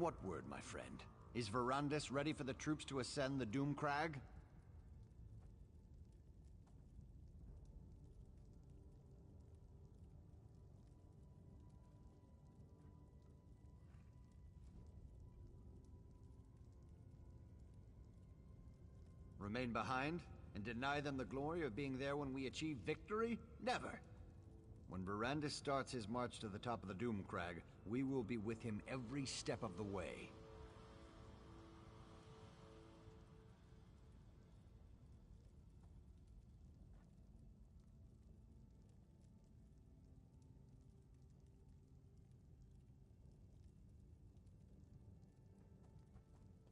What word, my friend? Is Verandis ready for the troops to ascend the Doom Crag? Remain behind and deny them the glory of being there when we achieve victory? Never! When Verandis starts his march to the top of the Doom Crag, we will be with him every step of the way.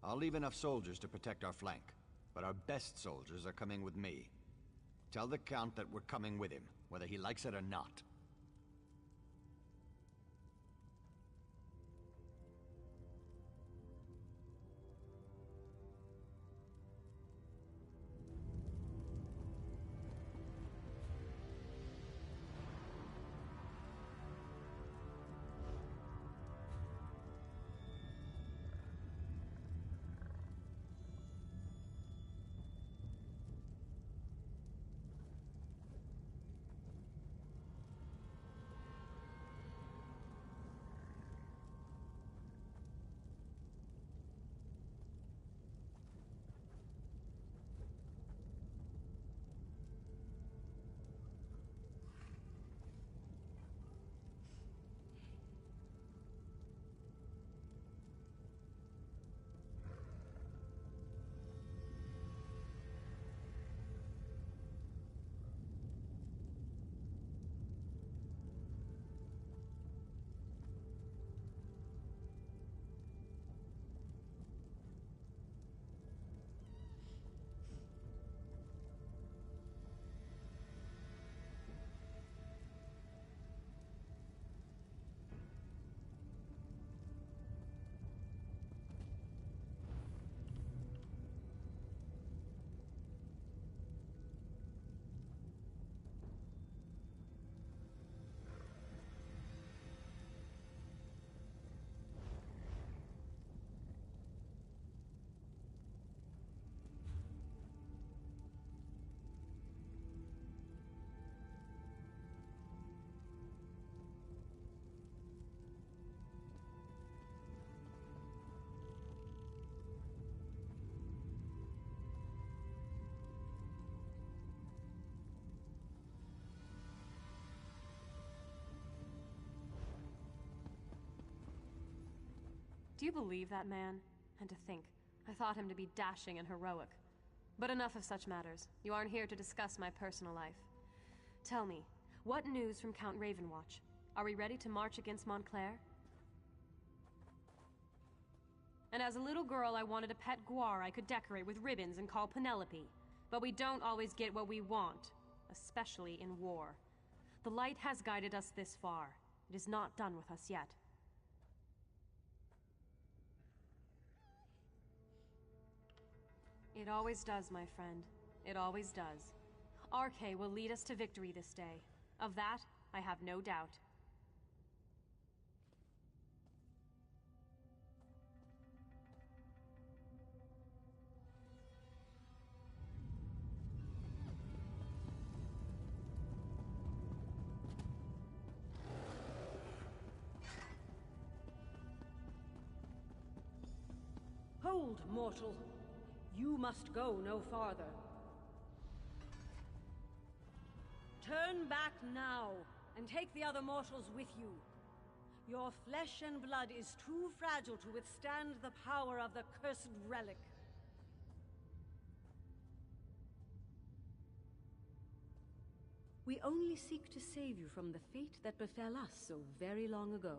I'll leave enough soldiers to protect our flank, but our best soldiers are coming with me. Tell the Count that we're coming with him, whether he likes it or not. Do you believe that man? And to think, I thought him to be dashing and heroic. But enough of such matters. You aren't here to discuss my personal life. Tell me, what news from Count Ravenwatch? Are we ready to march against Montclair? And as a little girl, I wanted a pet guar I could decorate with ribbons and call Penelope. But we don't always get what we want, especially in war. The light has guided us this far. It is not done with us yet. It always does, my friend. It always does. RK will lead us to victory this day. Of that, I have no doubt. Hold, mortal! You must go no farther. Turn back now, and take the other mortals with you. Your flesh and blood is too fragile to withstand the power of the cursed relic. We only seek to save you from the fate that befell us so very long ago.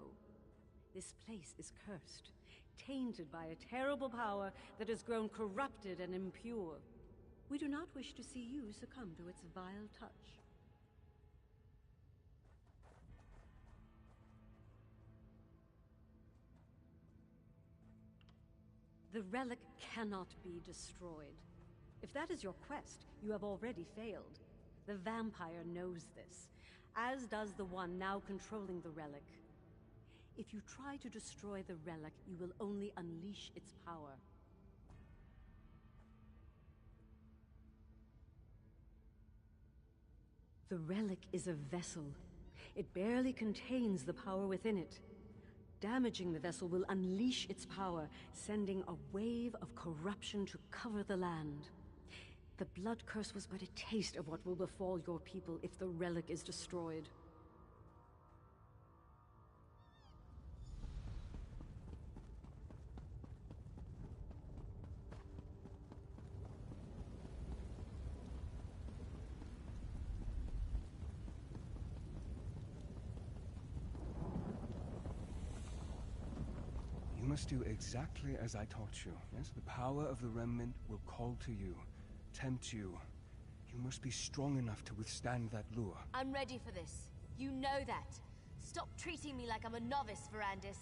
This place is cursed, tainted by a terrible power that has grown corrupted and impure. We do not wish to see you succumb to its vile touch. The relic cannot be destroyed. If that is your quest, you have already failed. The vampire knows this, as does the one now controlling the relic. If you try to destroy the relic, you will only unleash its power. The relic is a vessel. It barely contains the power within it. Damaging the vessel will unleash its power, sending a wave of corruption to cover the land. The blood curse was but a taste of what will befall your people if the relic is destroyed. You must do exactly as I taught you. Yes, the power of the remnant will call to you, tempt you. You must be strong enough to withstand that lure. I'm ready for this. You know that. Stop treating me like I'm a novice, Verandis.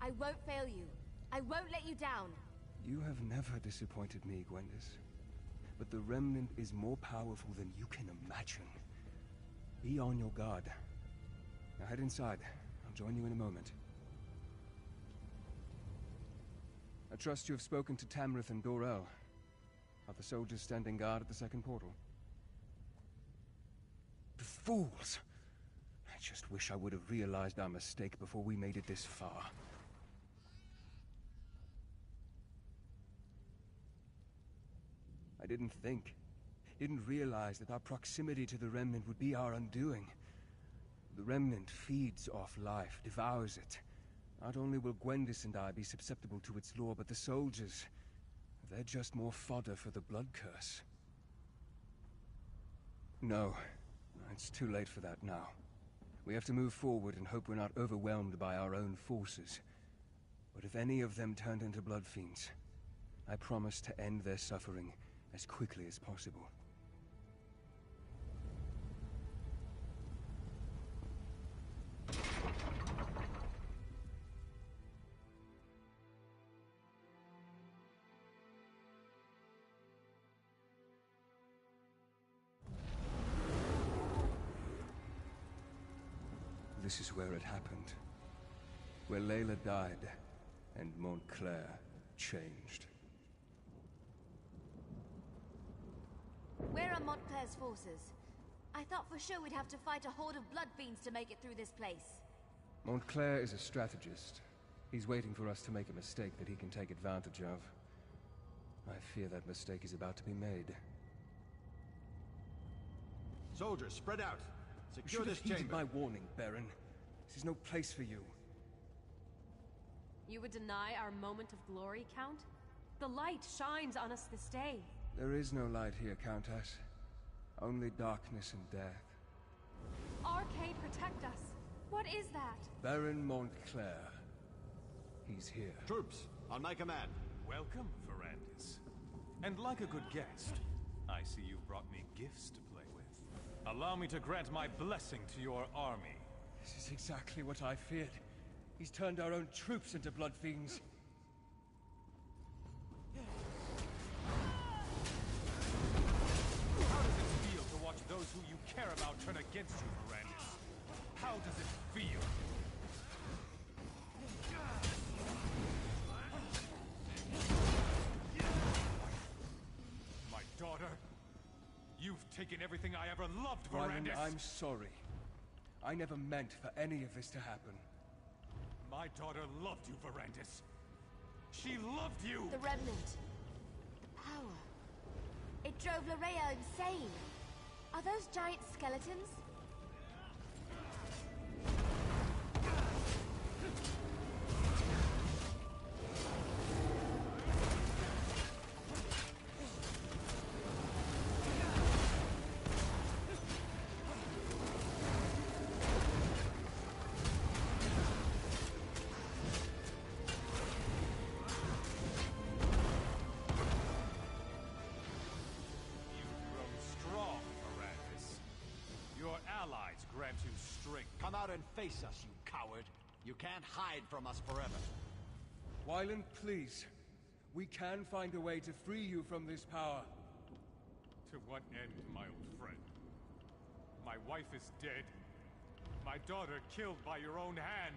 I won't fail you. I won't let you down. You have never disappointed me, Gwendis. But the remnant is more powerful than you can imagine. Be on your guard. Now head inside. I'll join you in a moment. I trust you have spoken to Tamrith and Dorel. Are the soldiers standing guard at the second portal? The fools! I just wish I would have realized our mistake before we made it this far. I didn't realize that our proximity to the Remnant would be our undoing. The Remnant feeds off life, devours it. Not only will Gwendis and I be susceptible to its lore, but the soldiers... they're just more fodder for the blood curse. No, it's too late for that now. We have to move forward and hope we're not overwhelmed by our own forces. But if any of them turned into blood fiends, I promise to end their suffering as quickly as possible. This is where it happened. Where Layla died, and Montclair changed. Where are Montclair's forces? I thought for sure we'd have to fight a horde of blood fiends to make it through this place. Montclair is a strategist. He's waiting for us to make a mistake that he can take advantage of. I fear that mistake is about to be made. Soldiers, spread out. Secure this chamber. You should have heeded my warning, Baron. This is no place for you. You would deny our moment of glory, Count? The light shines on us this day. There is no light here, Countess. Only darkness and death. Arcade, protect us. What is that? Baron Montclair. He's here. Troops, on my command. Welcome, Verandis. And like a good guest, I see you've brought me gifts to play with. Allow me to grant my blessing to your army. This is exactly what I feared. He's turned our own troops into blood fiends. How does it feel to watch those who you care about turn against you, Verandis? How does it feel? My daughter? You've taken everything I ever loved, Warden, Verandis! I'm sorry. I never meant for any of this to happen. My daughter loved you, Verandis. She loved you! The Remnant. The power. It drove Larea insane. Are those giant skeletons? Grant you strength. Come out and face us, you coward. You can't hide from us forever. Wyland, please. We can find a way to free you from this power. To what end, my old friend? My wife is dead. My daughter killed by your own hand.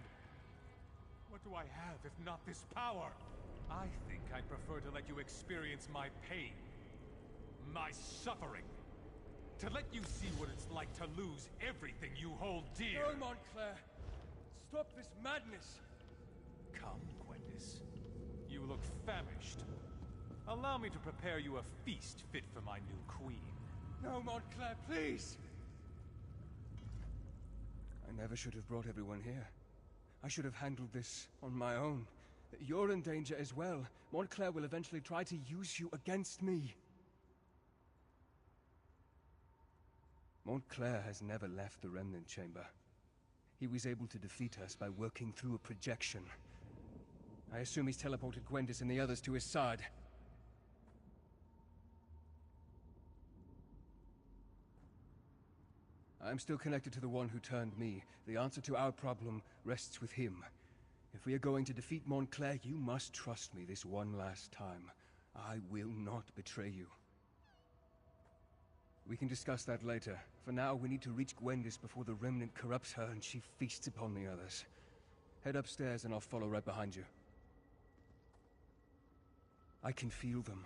What do I have if not this power? I think I'd prefer to let you experience my pain. My suffering. To let you see what it's like to lose everything you hold dear. No, Montclair! Stop this madness! Come, Gwendis. You look famished. Allow me to prepare you a feast fit for my new queen. No, Montclair, please! I never should have brought everyone here. I should have handled this on my own. You're in danger as well. Montclair will eventually try to use you against me. Montclair has never left the Remnant Chamber. He was able to defeat us by working through a projection. I assume he's teleported Gwendis and the others to his side. I'm still connected to the one who turned me. The answer to our problem rests with him. If we are going to defeat Montclair, you must trust me this one last time. I will not betray you. We can discuss that later. For now, we need to reach Gwendis before the Remnant corrupts her and she feasts upon the others. Head upstairs and I'll follow right behind you. I can feel them.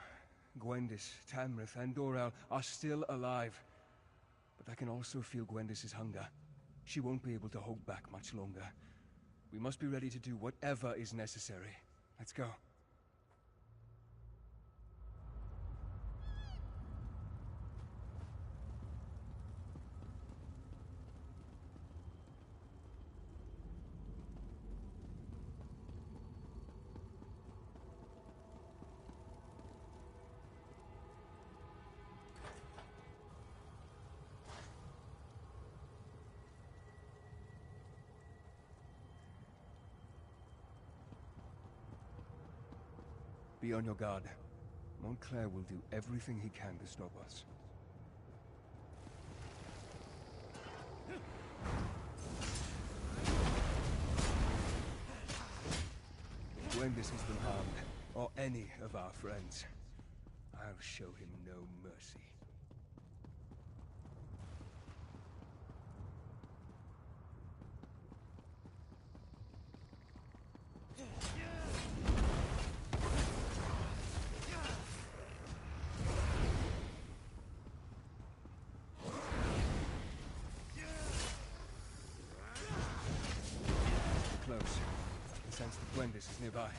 Gwendis, Tamrith, and Dorel are still alive. But I can also feel Gwendis' hunger. She won't be able to hold back much longer. We must be ready to do whatever is necessary. Let's go. Be on your guard. Montclair will do everything he can to stop us. If Gwendis has been harmed, or any of our friends, I'll show him no mercy. Close. I sense that Gwendis is nearby.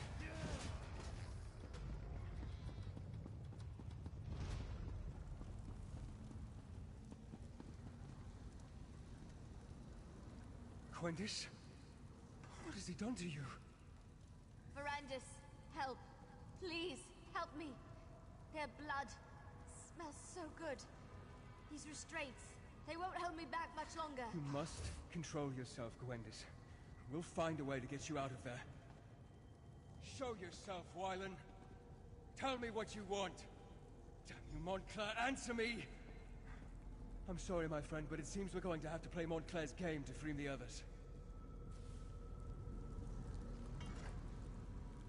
Gwendis? What has he done to you? Verandis, help. Please, help me. Their blood smells so good. These restraints, they won't hold me back much longer. You must control yourself, Gwendis. We'll find a way to get you out of there. Show yourself, Wylan. Tell me what you want. Damn you, Montclair, answer me! I'm sorry, my friend, but it seems we're going to have to play Montclair's game to free the others.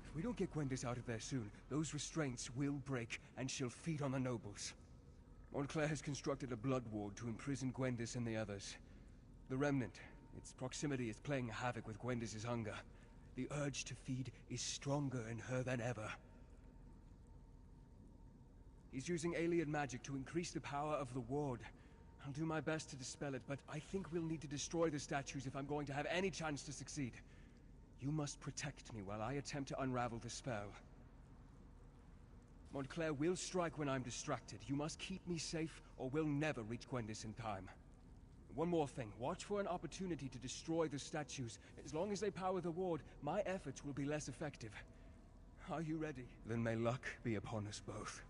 If we don't get Gwendis out of there soon, those restraints will break, and she'll feed on the nobles. Montclair has constructed a blood ward to imprison Gwendis and the others. The Remnant, its proximity is playing havoc with Gwendis' hunger. The urge to feed is stronger in her than ever. He's using alien magic to increase the power of the ward. I'll do my best to dispel it, but I think we'll need to destroy the statues if I'm going to have any chance to succeed. You must protect me while I attempt to unravel the spell. Montclair will strike when I'm distracted. You must keep me safe, or we'll never reach Gwendis in time. One more thing. Watch for an opportunity to destroy the statues. As long as they power the ward, my efforts will be less effective. Are you ready? Then may luck be upon us both.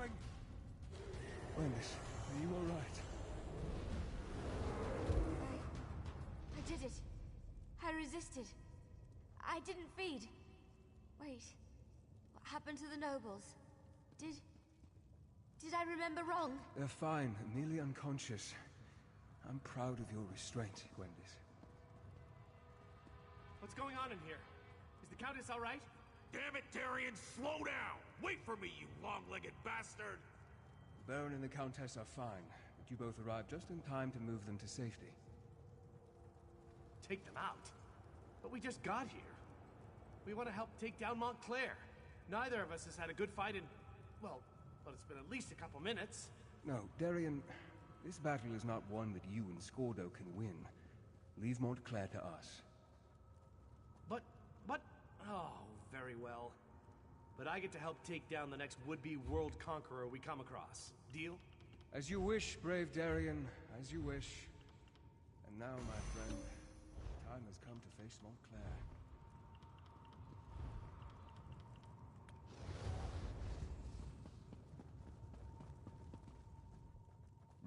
coming! Gwendis, are you alright? I did it. I resisted. I didn't feed. Wait. What happened to the nobles? Did I remember wrong? They're fine, merely unconscious. I'm proud of your restraint, Gwendis. What's going on in here? Is the Countess all right? Damn it, Darian, slow down! Wait for me, you long-legged bastard! The Baron and the Countess are fine, but you both arrived just in time to move them to safety. Take them out? But we just got here. We want to help take down Montclair. Neither of us has had a good fight in... well, it's been at least a couple minutes. No, Darian, this battle is not one that you and Scordo can win. Leave Montclair to us. But... oh, very well. But I get to help take down the next would-be world conqueror we come across. Deal? As you wish, brave Darian, as you wish. And now, my friend, time has come to face Montclair.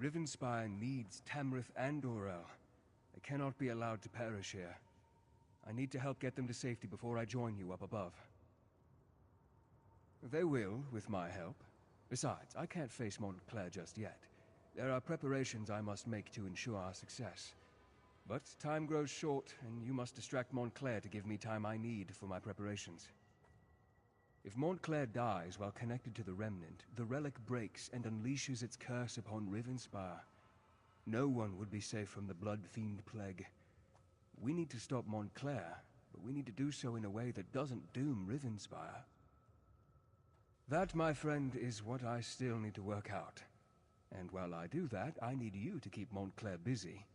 Rivenspire needs Tamrith and Dorel. They cannot be allowed to perish here. I need to help get them to safety before I join you up above. They will, with my help. Besides, I can't face Montclair just yet. There are preparations I must make to ensure our success. But time grows short, and you must distract Montclair to give me time I need for my preparations. If Montclair dies while connected to the Remnant, the relic breaks and unleashes its curse upon Rivenspire. No one would be safe from the Blood Fiend Plague. We need to stop Montclair, but we need to do so in a way that doesn't doom Rivenspire. That, my friend, is what I still need to work out. And while I do that, I need you to keep Montclair busy.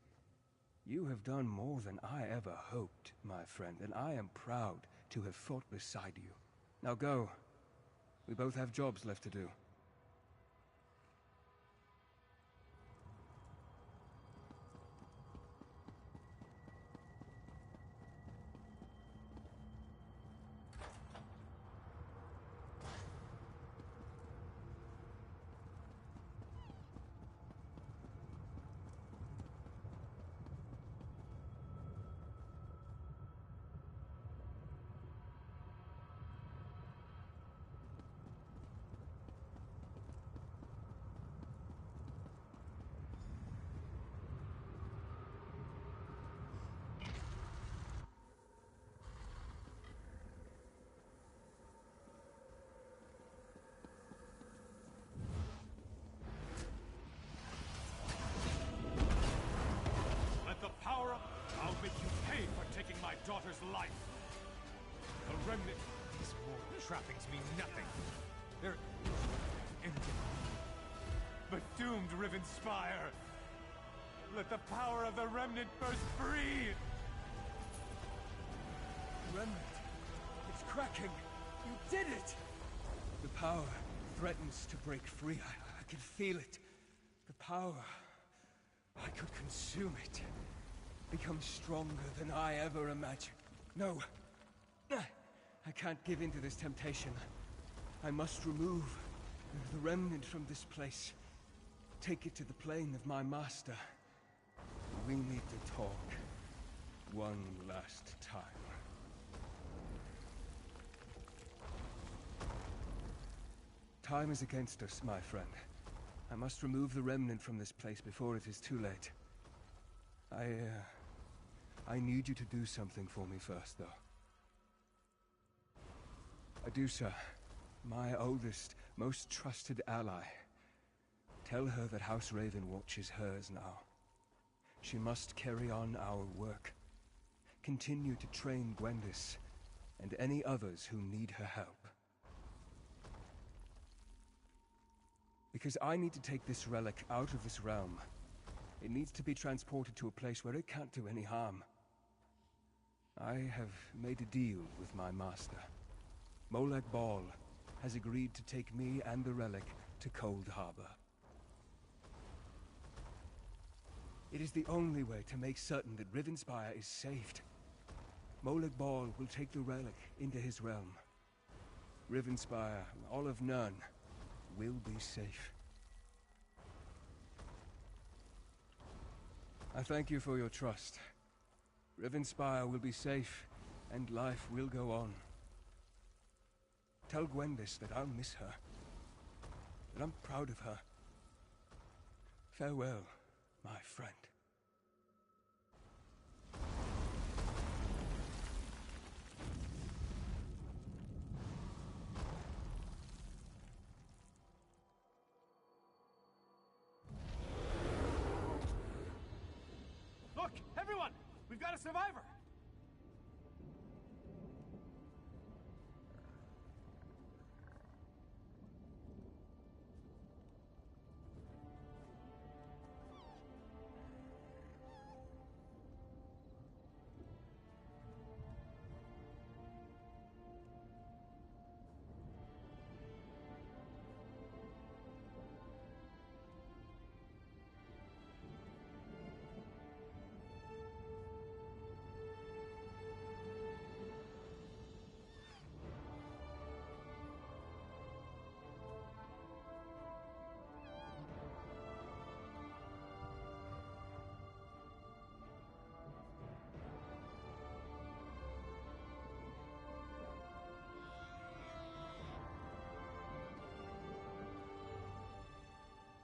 You have done more than I ever hoped, my friend, and I am proud to have fought beside you. Now go. We both have jobs left to do. I'll make you pay for taking my daughter's life. The Remnant, these mortal trappings mean nothing. They're empty. But doomed Rivenspire. Let the power of the Remnant burst free! Remnant, it's cracking. You did it! The power threatens to break free. I can feel it. The power. I could consume it. Become stronger than I ever imagined. No. I can't give in to this temptation. I must remove the Remnant from this place. Take it to the plane of my master. We need to talk. One last time. Time is against us, my friend. I must remove the Remnant from this place before it is too late. I need you to do something for me first, though. Adusa, my oldest, most trusted ally. Tell her that House Ravenwatch is hers now. She must carry on our work. Continue to train Gwendis, and any others who need her help. Because I need to take this relic out of this realm. It needs to be transported to a place where it can't do any harm. I have made a deal with my master. Molag Bal has agreed to take me and the relic to Cold Harbor. It is the only way to make certain that Rivenspire is saved. Molag Bal will take the relic into his realm. Rivenspire, all of Nirn, will be safe. I thank you for your trust. Rivenspire will be safe, and life will go on. Tell Gwendis that I'll miss her, that I'm proud of her. Farewell, my friend. Look, everyone! We've got a survivor!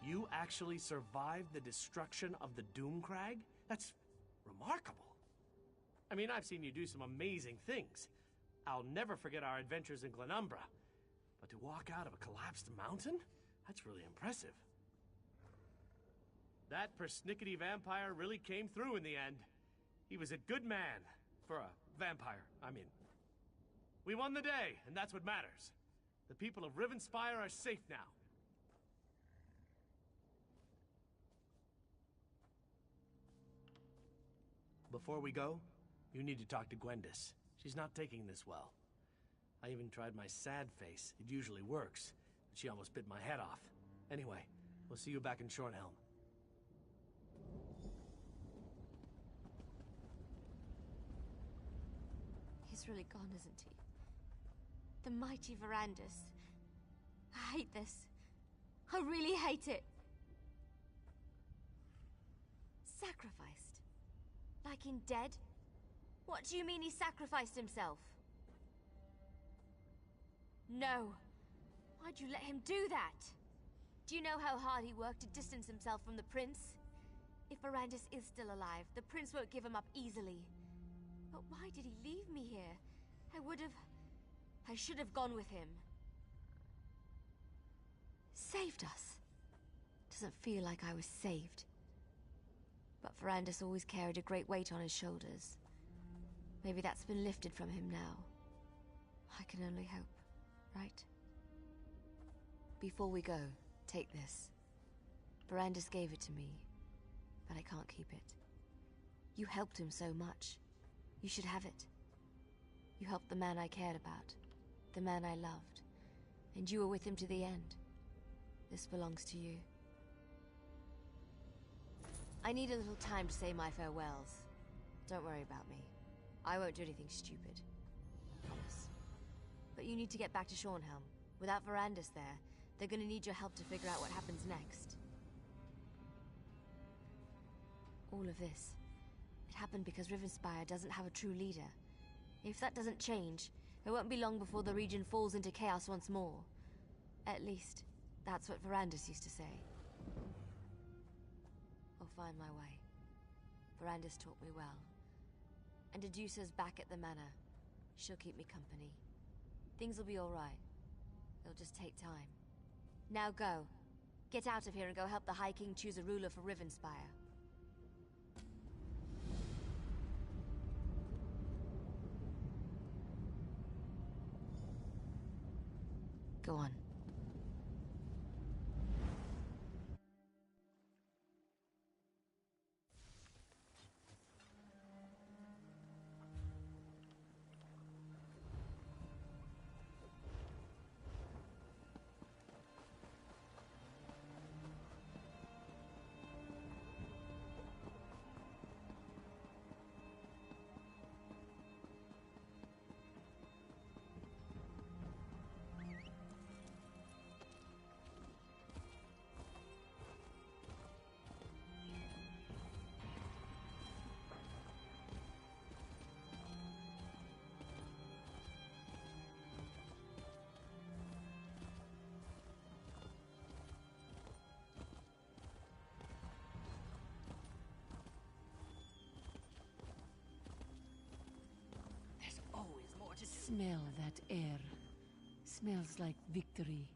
You actually survived the destruction of the Doomcrag? That's remarkable. I mean, I've seen you do some amazing things. I'll never forget our adventures in Glenumbra. But to walk out of a collapsed mountain? That's really impressive. That persnickety vampire really came through in the end. He was a good man. For a vampire, I mean. We won the day, and that's what matters. The people of Rivenspire are safe now. Before we go, you need to talk to Gwendis. She's not taking this well. I even tried my sad face. It usually works, but she almost bit my head off. Anyway, we'll see you back in Shornhelm. He's really gone, isn't he? The mighty Verandis. I hate this. I really hate it. Sacrificed? Like in dead? What do you mean he sacrificed himself? No. Why'd you let him do that? Do you know how hard he worked to distance himself from the prince? If Verandis is still alive, the prince won't give him up easily. But why did he leave me here? I should have gone with him. Saved us. Doesn't feel like I was saved. But Verandis always carried a great weight on his shoulders. Maybe that's been lifted from him now. I can only hope, right? Before we go, take this. Verandis gave it to me, but I can't keep it. You helped him so much. You should have it. You helped the man I cared about, the man I loved, and you were with him to the end. This belongs to you. I need a little time to say my farewells. Don't worry about me. I won't do anything stupid. I promise. But you need to get back to Shornhelm. Without Verandis there, they're gonna need your help to figure out what happens next. All of this, it happened because Rivenspire doesn't have a true leader. If that doesn't change, it won't be long before the region falls into chaos once more. At least, that's what Verandis used to say. I'll find my way. Verandis taught me well. And Adusa's back at the manor. She'll keep me company. Things will be alright. It'll just take time. Now go. Get out of here and go help the High King choose a ruler for Rivenspire. Go on. Smell that air. Smells like victory.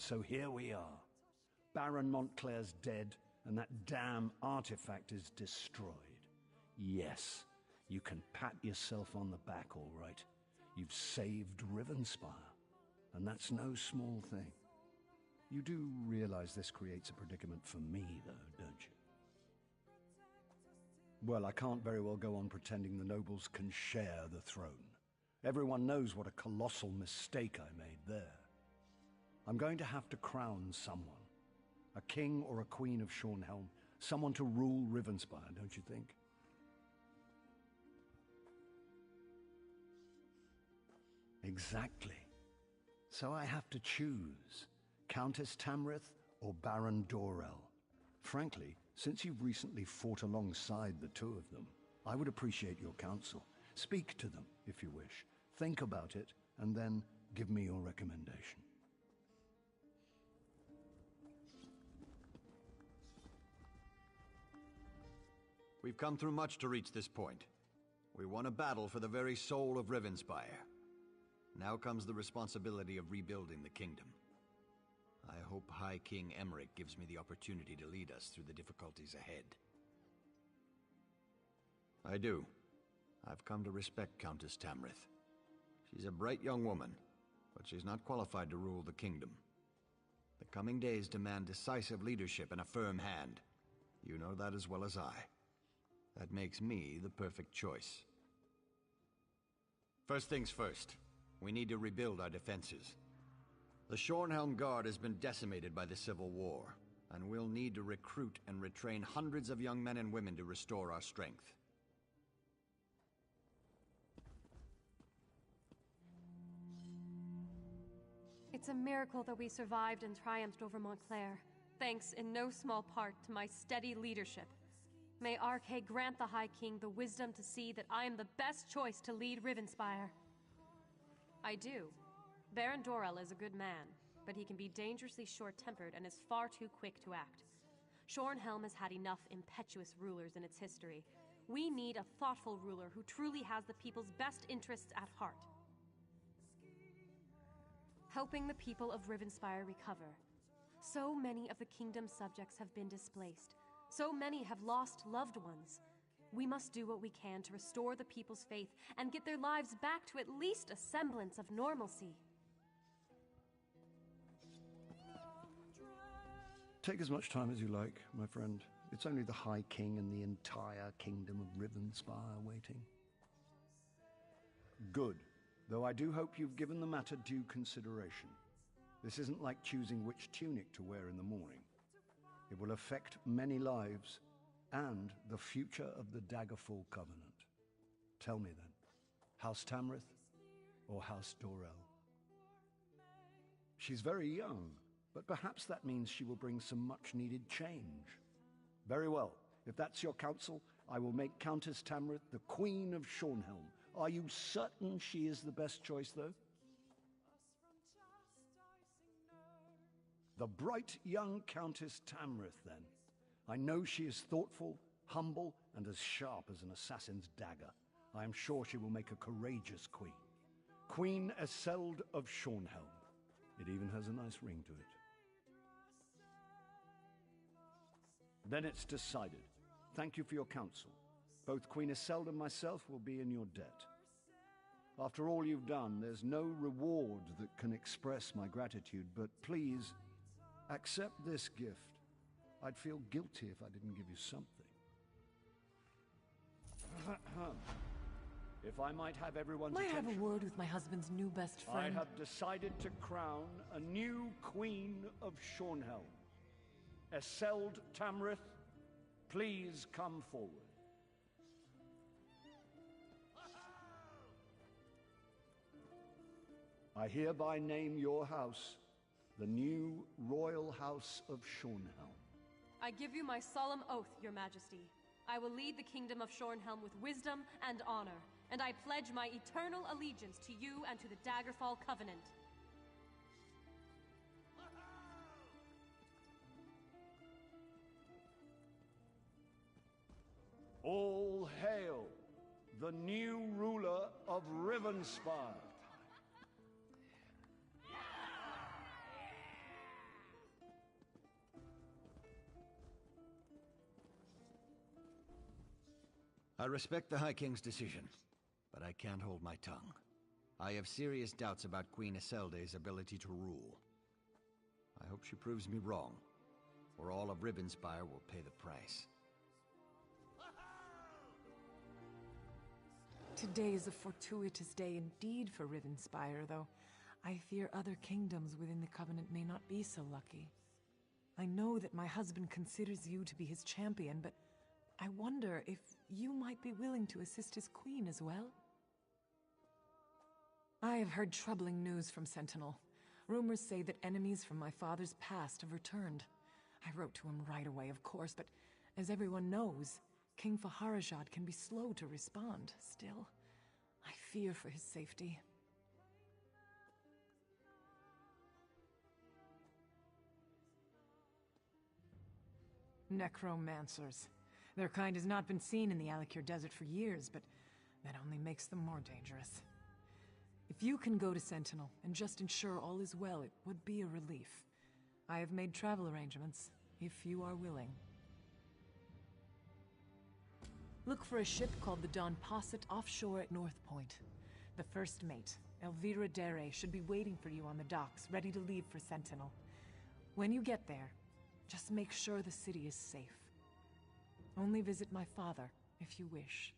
So here we are. Baron Montclair's dead, and that damn artifact is destroyed. Yes, you can pat yourself on the back, all right. You've saved Rivenspire, and that's no small thing. You do realize this creates a predicament for me, though, don't you? Well, I can't very well go on pretending the nobles can share the throne. Everyone knows what a colossal mistake I made there. I'm going to have to crown someone. A king or a queen of Shornhelm. Someone to rule Rivenspire, don't you think? Exactly. So I have to choose. Countess Tamrith or Baron Dorell. Frankly, since you've recently fought alongside the two of them, I would appreciate your counsel. Speak to them, if you wish. Think about it, and then give me your recommendation. We've come through much to reach this point. We won a battle for the very soul of Rivenspire. Now comes the responsibility of rebuilding the kingdom. I hope High King Emmerich gives me the opportunity to lead us through the difficulties ahead. I do. I've come to respect Countess Tamrith. She's a bright young woman, but she's not qualified to rule the kingdom. The coming days demand decisive leadership and a firm hand. You know that as well as I. That makes me the perfect choice. First things first, we need to rebuild our defenses. The Shornhelm Guard has been decimated by the Civil War, and we'll need to recruit and retrain hundreds of young men and women to restore our strength. It's a miracle that we survived and triumphed over Montclair, thanks in no small part to my steady leadership. May Arkay grant the High King the wisdom to see that I am the best choice to lead Rivenspire. I do. Baron Dorell is a good man, but he can be dangerously short-tempered and is far too quick to act. Shornhelm has had enough impetuous rulers in its history. We need a thoughtful ruler who truly has the people's best interests at heart. Helping the people of Rivenspire recover. So many of the kingdom's subjects have been displaced. So many have lost loved ones. We must do what we can to restore the people's faith and get their lives back to at least a semblance of normalcy. Take as much time as you like, my friend. It's only the High King and the entire kingdom of Rivenspire waiting. Good. Though I do hope you've given the matter due consideration. This isn't like choosing which tunic to wear in the morning. It will affect many lives and the future of the Daggerfall Covenant. Tell me then, House Tamrith or House Dorell? She's very young, but perhaps that means she will bring some much-needed change. Very well. If that's your counsel, I will make Countess Tamrith the Queen of Shornhelm. Are you certain she is the best choice, though? The bright young Countess Tamrith, then. I know she is thoughtful, humble, and as sharp as an assassin's dagger. I am sure she will make a courageous queen. Queen Eseld of Shornhelm. It even has a nice ring to it. Then it's decided. Thank you for your counsel. Both Queen Isolde and myself will be in your debt. After all you've done, there's no reward that can express my gratitude, but please, accept this gift. I'd feel guilty if I didn't give you something. If I might have everyone's attention... Might I have a word with my husband's new best friend? I have decided to crown a new Queen of Shornhelm. Isolde Tamrith, please come forward. I hereby name your house the new Royal House of Shornhelm. I give you my solemn oath, Your Majesty. I will lead the kingdom of Shornhelm with wisdom and honor, and I pledge my eternal allegiance to you and to the Daggerfall Covenant. All hail the new ruler of Rivenspire. I respect the High King's decision, but I can't hold my tongue. I have serious doubts about Queen Isolde's ability to rule. I hope she proves me wrong, or all of Rivenspire will pay the price. Today is a fortuitous day indeed for Rivenspire, though I fear other kingdoms within the Covenant may not be so lucky. I know that my husband considers you to be his champion, but I wonder if you might be willing to assist his queen as well? I have heard troubling news from Sentinel. Rumors say that enemies from my father's past have returned. I wrote to him right away, of course, but as everyone knows, King Faharajad can be slow to respond. Still, I fear for his safety. Necromancers. Their kind has not been seen in the Alikir Desert for years, but that only makes them more dangerous. If you can go to Sentinel and just ensure all is well, it would be a relief. I have made travel arrangements, if you are willing. Look for a ship called the Don Posset offshore at North Point. The first mate, Elvira Dere, should be waiting for you on the docks, ready to leave for Sentinel. When you get there, just make sure the city is safe. Only visit my father, if you wish.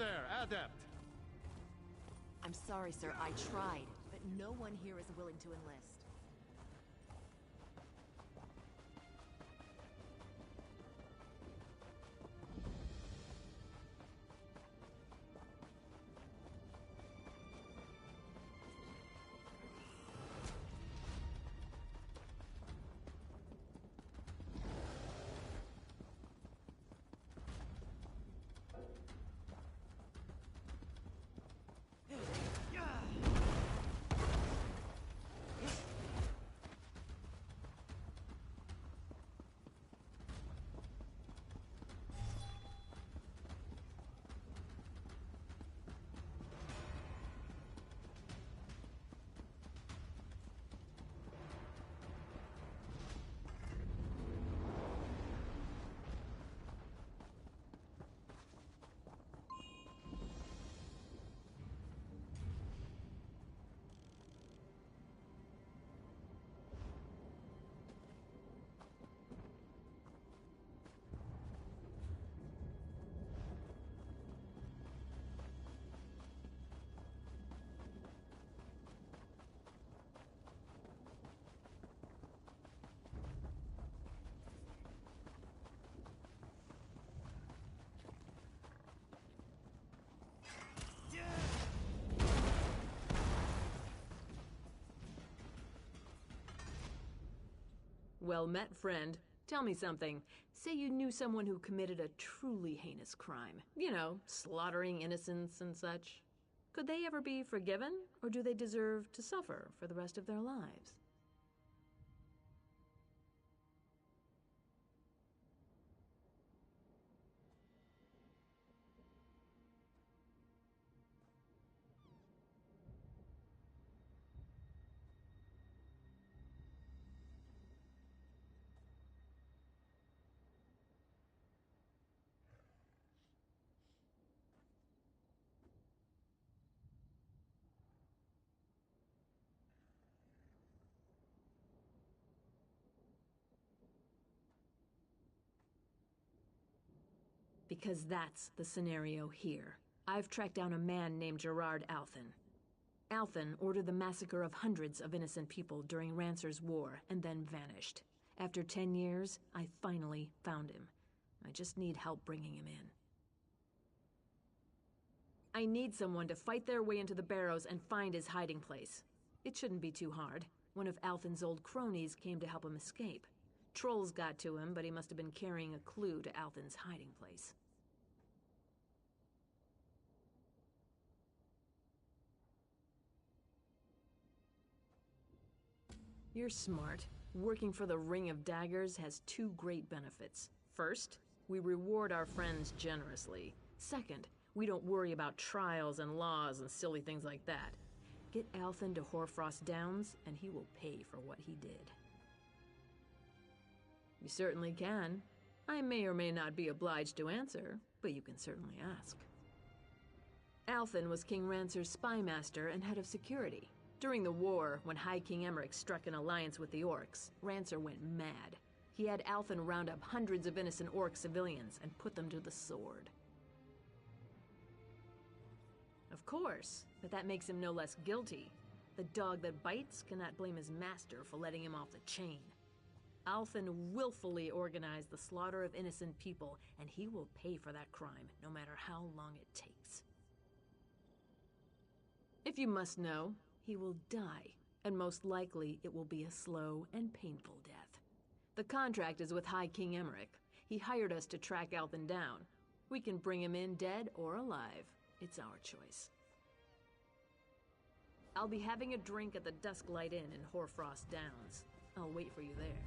there, Adept! I'm sorry, sir. I tried, but no one here is willing to enlist. Well met, friend. Tell me something. Say you knew someone who committed a truly heinous crime. You know, slaughtering innocents and such. Could they ever be forgiven, or do they deserve to suffer for the rest of their lives? Because that's the scenario here. I've tracked down a man named Gerard Althen. Althen ordered the massacre of hundreds of innocent people during Rancer's war and then vanished. After 10 years, I finally found him. I just need help bringing him in. I need someone to fight their way into the barrows and find his hiding place. It shouldn't be too hard. One of Althen's old cronies came to help him escape. Trolls got to him, but he must have been carrying a clue to Althen's hiding place. You're smart. Working for the Ring of Daggers has two great benefits. First, we reward our friends generously. Second, we don't worry about trials and laws and silly things like that. Get Althen to Hoarfrost Downs, and he will pay for what he did. You certainly can. I may or may not be obliged to answer, but you can certainly ask. Althen was King Rancer's spy master and head of security. During the war, when High King Emmerich struck an alliance with the Orcs, Rancer went mad. He had Althen round up hundreds of innocent Orc civilians and put them to the sword. Of course, but that makes him no less guilty. The dog that bites cannot blame his master for letting him off the chain. Althen willfully organized the slaughter of innocent people, and he will pay for that crime, no matter how long it takes. If you must know, he will die, and most likely it will be a slow and painful death. The contract is with High King Emmerich. He hired us to track Althen down. We can bring him in dead or alive. It's our choice. I'll be having a drink at the Dusklight Inn in Hoarfrost Downs. I'll wait for you there.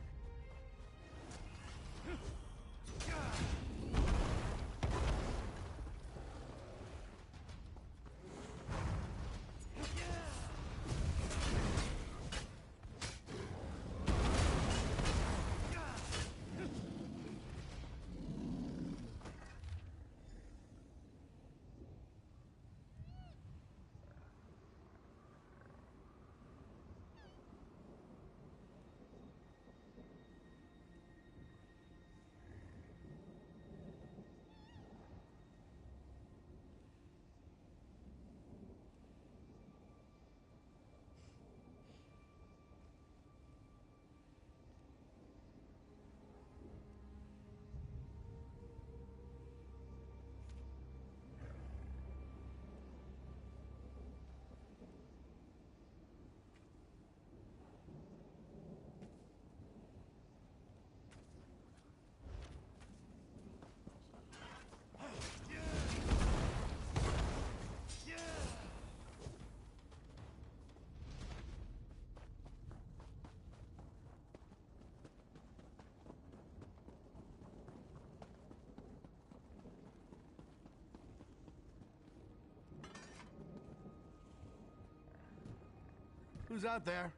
Who's out there?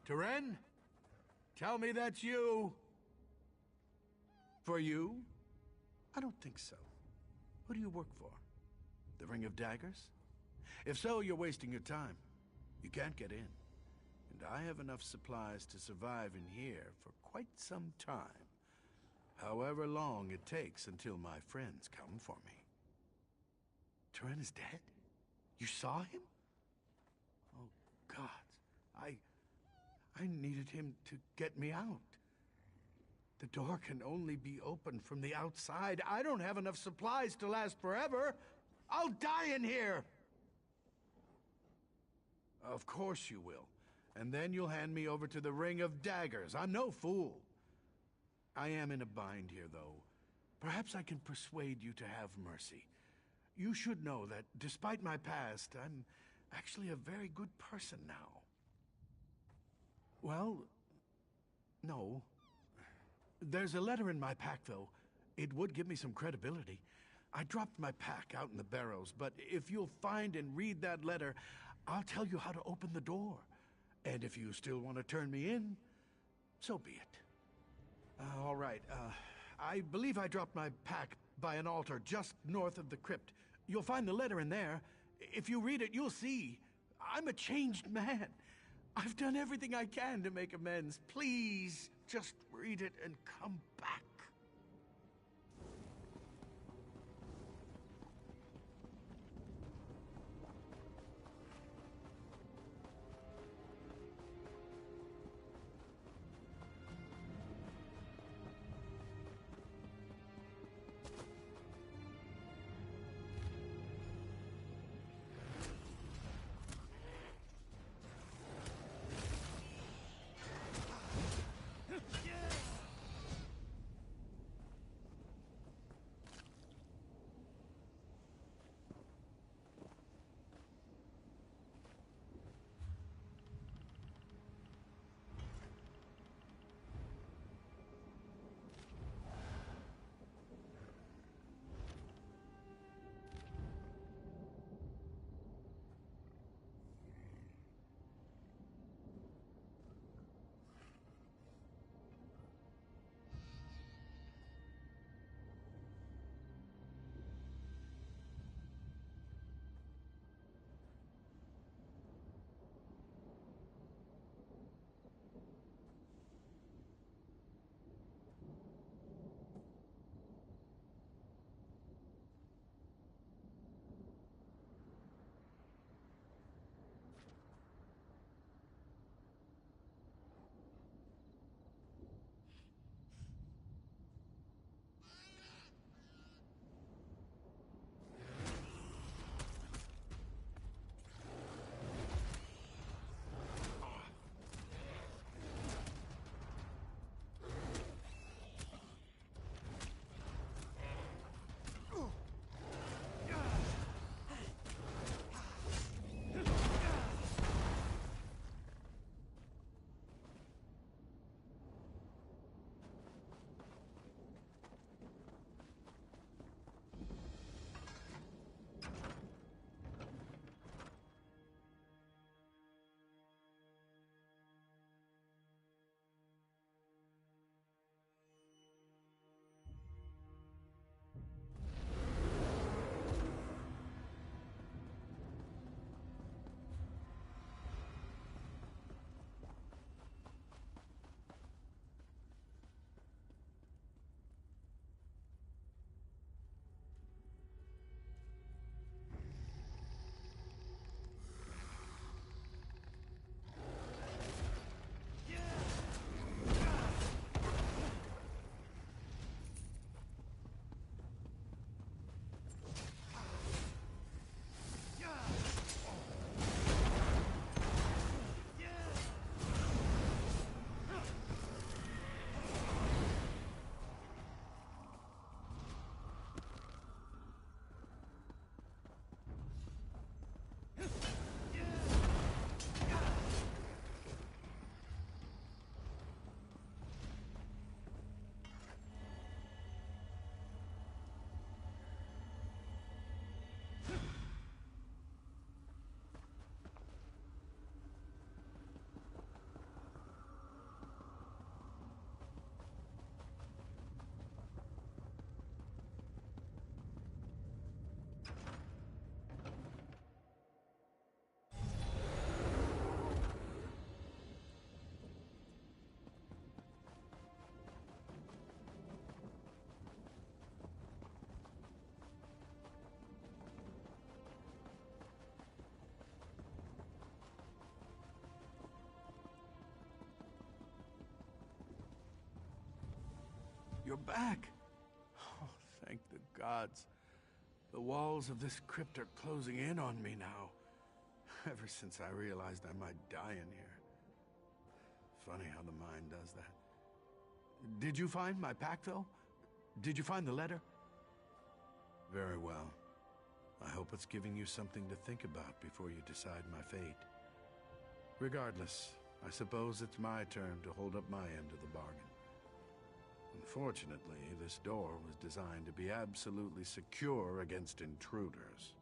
Teren? Tell me that's you. For you? I don't think so. Who do you work for? The Ring of Daggers? If so, you're wasting your time. You can't get in. And I have enough supplies to survive in here for quite some time. However long it takes until my friends come for me. Teren is dead? You saw him? Oh, God. I needed him to get me out. The door can only be opened from the outside. I don't have enough supplies to last forever. I'll die in here! Of course you will. And then you'll hand me over to the Ring of Daggers. I'm no fool. I am in a bind here, though. Perhaps I can persuade you to have mercy. You should know that, despite my past, I'm actually a very good person now. Well, no. There's a letter in my pack, though. It would give me some credibility. I dropped my pack out in the barrows, but if you'll find and read that letter, I'll tell you how to open the door. And if you still want to turn me in, so be it. All right, I believe I dropped my pack by an altar just north of the crypt. You'll find the letter in there. If you read it, you'll see. I'm a changed man. I've done everything I can to make amends. Please, just read it and come back. back. Oh, thank the gods. The walls of this crypt are closing in on me now. Ever since I realized I might die in here. Funny how the mind does that. Did you find my pack, though? Did you find the letter? Very well. I hope it's giving you something to think about before you decide my fate. Regardless, I suppose it's my turn to hold up my end of the bargain. Unfortunately, this door was designed to be absolutely secure against intruders.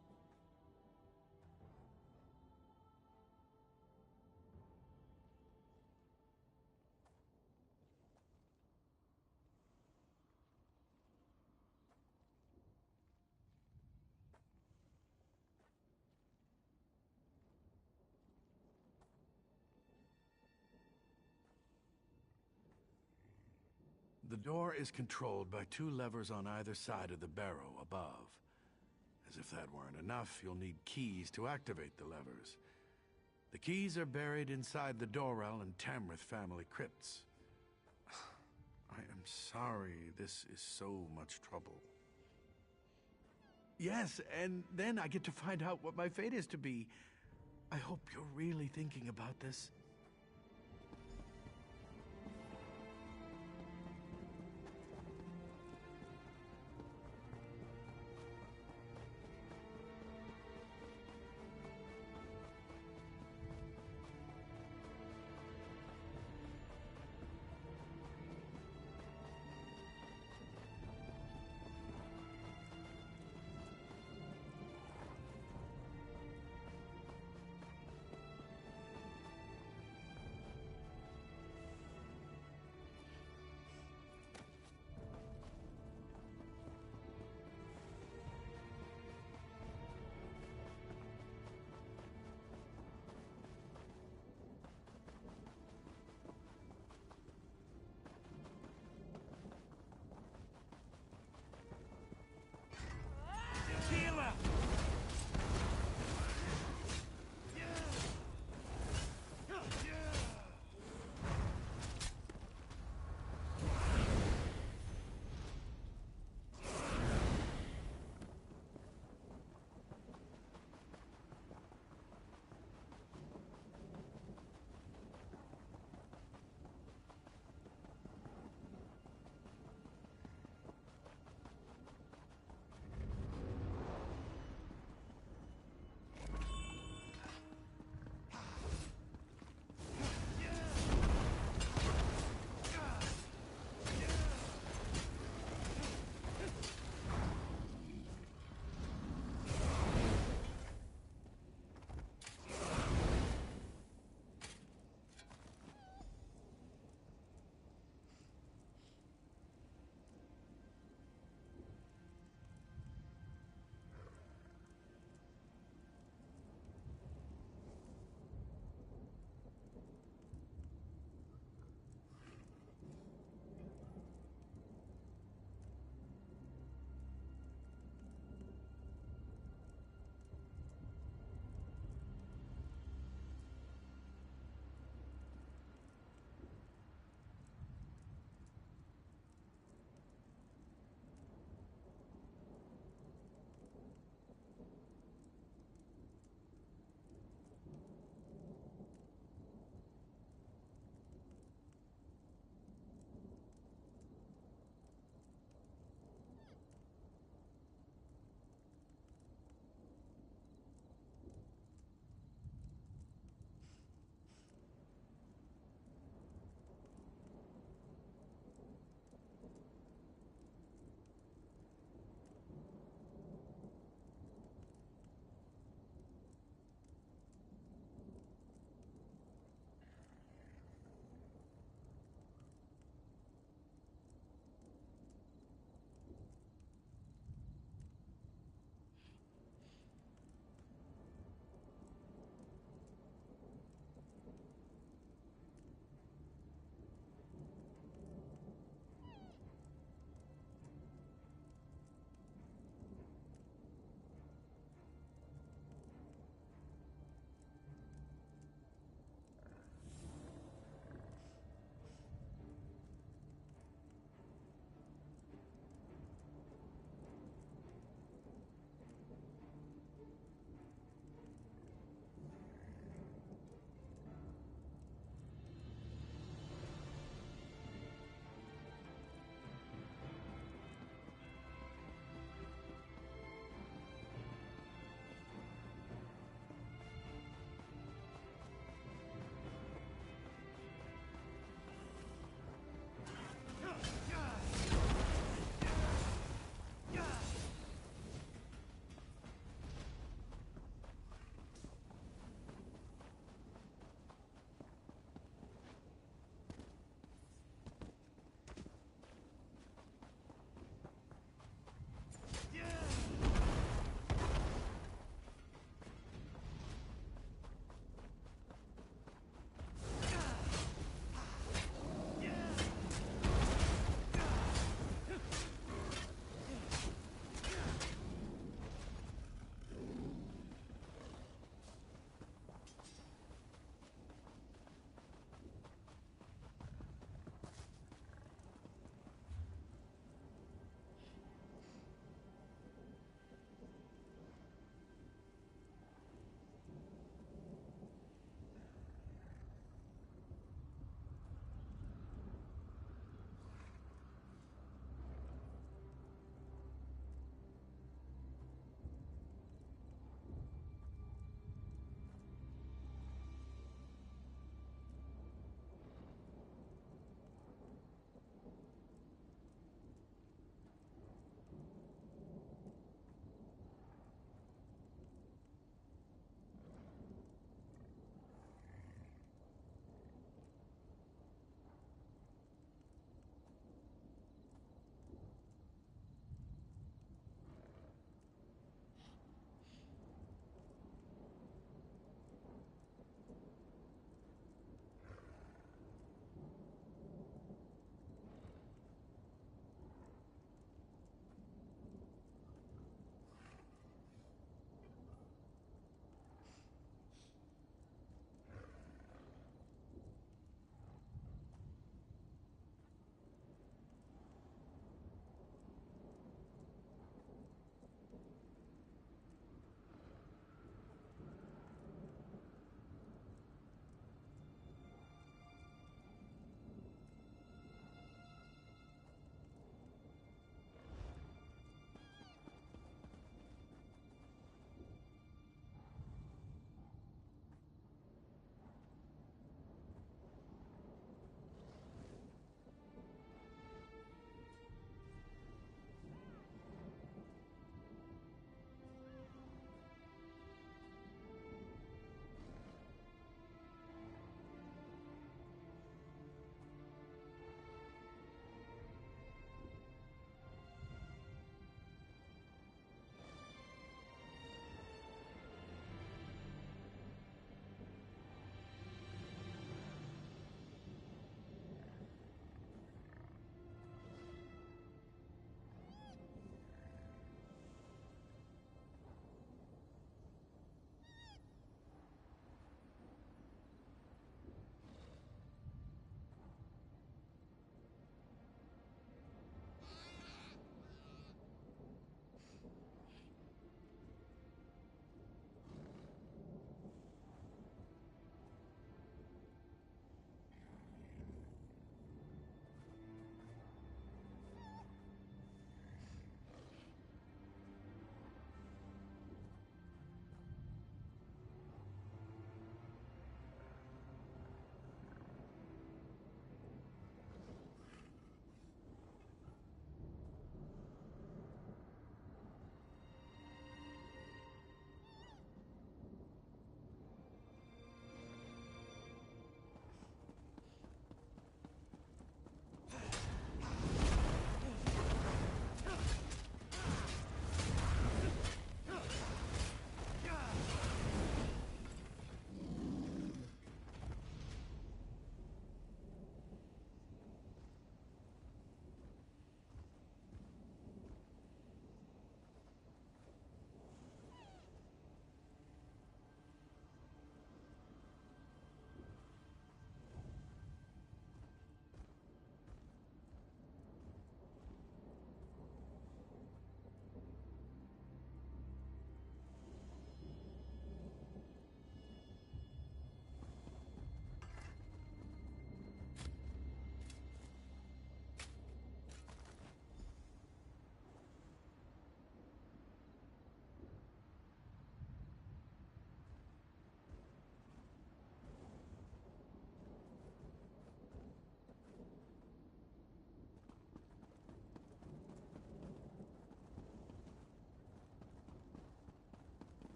The door is controlled by 2 levers on either side of the barrow above. As if that weren't enough, you'll need keys to activate the levers. The keys are buried inside the Dorel and Tamrith family crypts. I am sorry this is so much trouble. Yes, and then I get to find out what my fate is to be. I hope you're really thinking about this.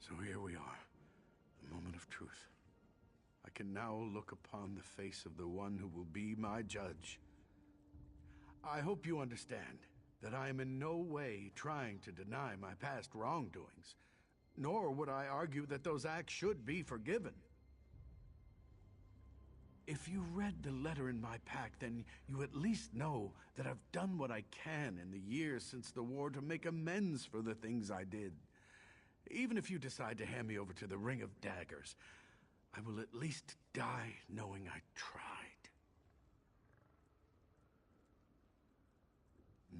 So here we are, the moment of truth. I can now look upon the face of the one who will be my judge. I hope you understand that I am in no way trying to deny my past wrongdoings, nor would I argue that those acts should be forgiven. If you read the letter in my pack, then you at least know that I've done what I can in the years since the war to make amends for the things I did. Even if you decide to hand me over to the Ring of Daggers, I will at least die knowing I tried.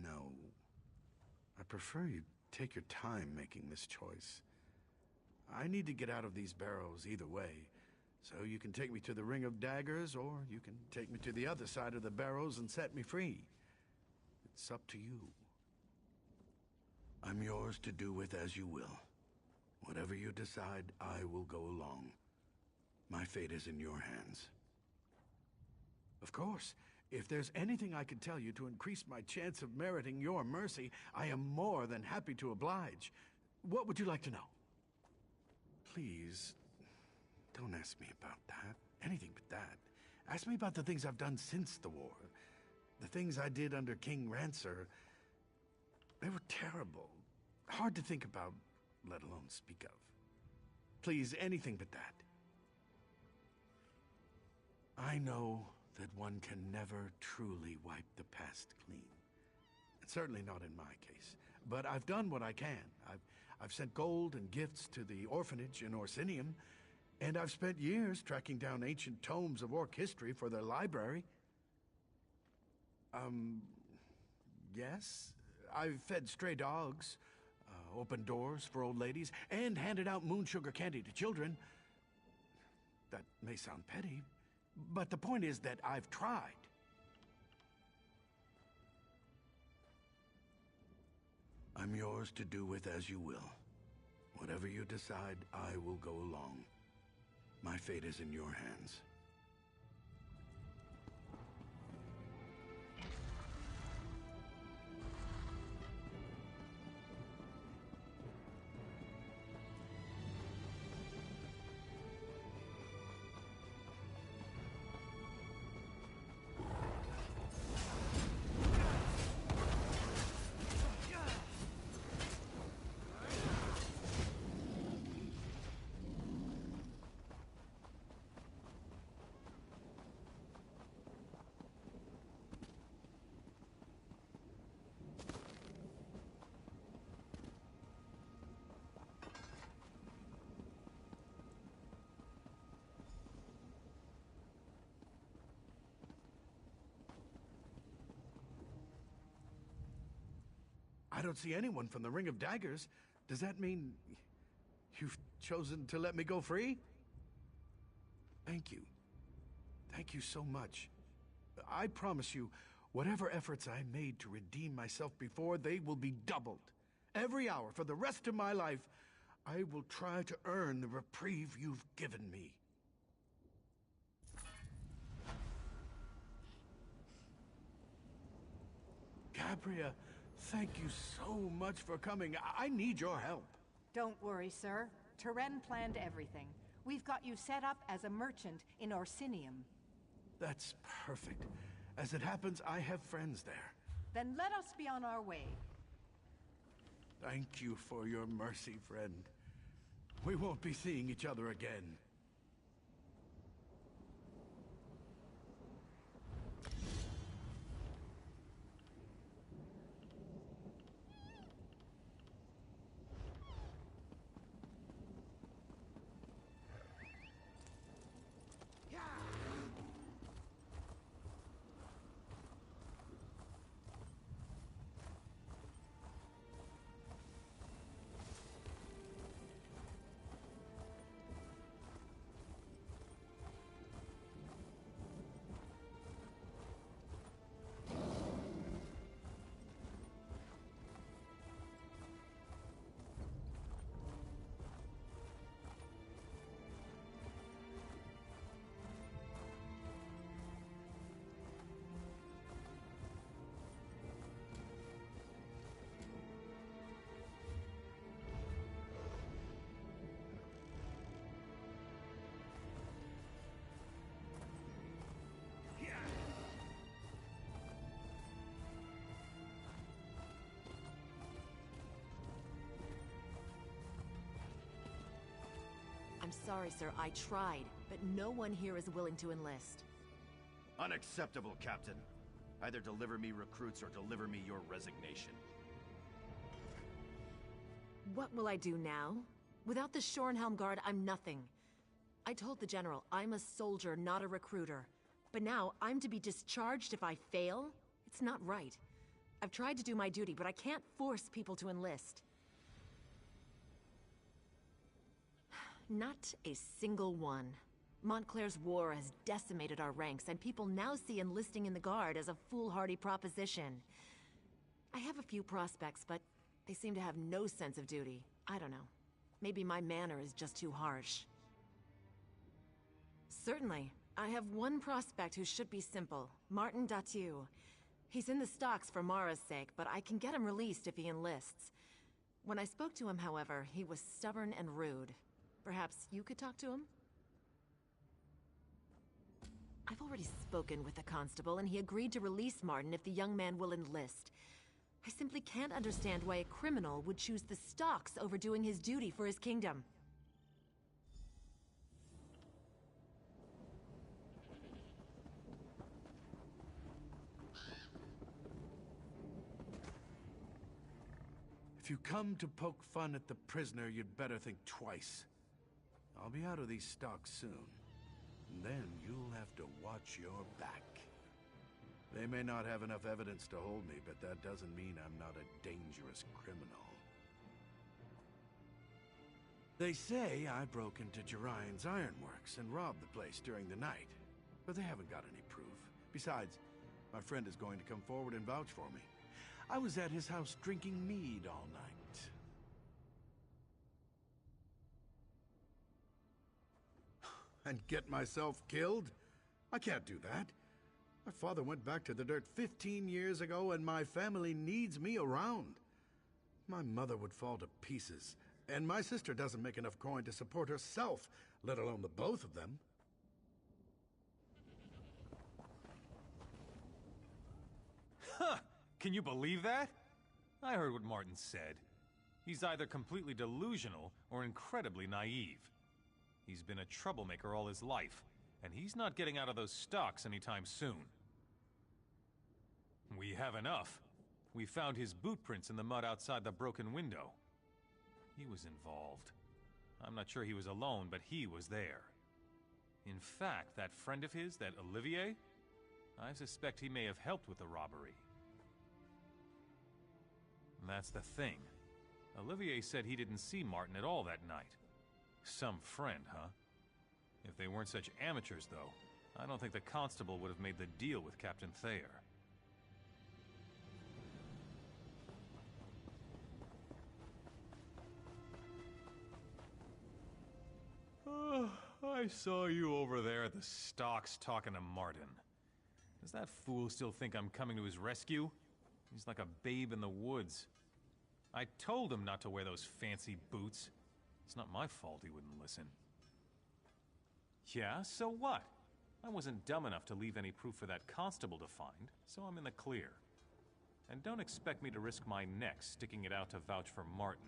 No. I prefer you take your time making this choice. I need to get out of these barrows either way, so you can take me to the Ring of Daggers, or you can take me to the other side of the barrows and set me free. It's up to you. I'm yours to do with as you will. Whatever you decide, I will go along. My fate is in your hands. Of course, if there's anything I can tell you to increase my chance of meriting your mercy, I am more than happy to oblige. What would you like to know? Please, don't ask me about that. Anything but that. Ask me about the things I've done since the war. The things I did under King Rancer. They were terrible. Hard to think about, let alone speak of. Please, anything but that. I know that one can never truly wipe the past clean. And certainly not in my case. But I've done what I can. I've sent gold and gifts to the orphanage in Orsinium, and I've spent years tracking down ancient tomes of orc history for their library. Yes. I've fed stray dogs, opened doors for old ladies, and handed out moon sugar candy to children. That may sound petty, but the point is that I've tried. I'm yours to do with as you will. Whatever you decide, I will go along. My fate is in your hands. I don't see anyone from the Ring of Daggers. Does that mean you've chosen to let me go free? Thank you. Thank you so much. I promise you, whatever efforts I made to redeem myself before, they will be doubled. Every hour for the rest of my life, I will try to earn the reprieve you've given me. Gabrielle, thank you so much for coming. I need your help. Don't worry, sir. Teren planned everything. We've got you set up as a merchant in Orsinium. That's perfect. As it happens, I have friends there. Then let us be on our way. Thank you for your mercy, friend. We won't be seeing each other again. sorry, sir. I tried, but no one here is willing to enlist. Unacceptable, Captain. Either deliver me recruits or deliver me your resignation. What will I do now? Without the Shornhelm Guard, I'm nothing. I told the General I'm a soldier, not a recruiter. But now I'm to be discharged if I fail? It's not right. I've tried to do my duty, but I can't force people to enlist. Not a single one. Montclair's war has decimated our ranks, and people now see enlisting in the Guard as a foolhardy proposition. I have a few prospects, but they seem to have no sense of duty. I don't know. Maybe my manner is just too harsh. Certainly. I have one prospect who should be simple. Martin Datu. He's in the stocks for Mara's sake, but I can get him released if he enlists. When I spoke to him, however, he was stubborn and rude. Perhaps you could talk to him? I've already spoken with the constable, and he agreed to release Martin if the young man will enlist. I simply can't understand why a criminal would choose the stocks over doing his duty for his kingdom. If you come to poke fun at the prisoner, you'd better think twice. I'll be out of these stocks soon. And then you'll have to watch your back. They may not have enough evidence to hold me, but that doesn't mean I'm not a dangerous criminal. They say I broke into Jerian's ironworks and robbed the place during the night, but they haven't got any proof. Besides, my friend is going to come forward and vouch for me. I was at his house drinking mead all night. And get myself killed? I can't do that. My father went back to the dirt 15 years ago, and my family needs me around. My mother would fall to pieces, and my sister doesn't make enough coin to support herself, let alone the both of them. Huh! Can you believe that? I heard what Martin said. He's either completely delusional or incredibly naive. He's been a troublemaker all his life, and he's not getting out of those stocks anytime soon. We have enough. We found his boot prints in the mud outside the broken window. He was involved. I'm not sure he was alone, but he was there. In fact, that friend of his, that Olivier, I suspect he may have helped with the robbery. And that's the thing. Olivier said he didn't see Martin at all that night. Some friend, huh? If they weren't such amateurs, though, I don't think the constable would have made the deal with Captain Thayer. I saw you over there at the stocks talking to Martin. Does that fool still think I'm coming to his rescue? He's like a babe in the woods. I told him not to wear those fancy boots. It's not my fault he wouldn't listen. Yeah, so what? I wasn't dumb enough to leave any proof for that constable to find, so I'm in the clear. And don't expect me to risk my neck sticking it out to vouch for Martin.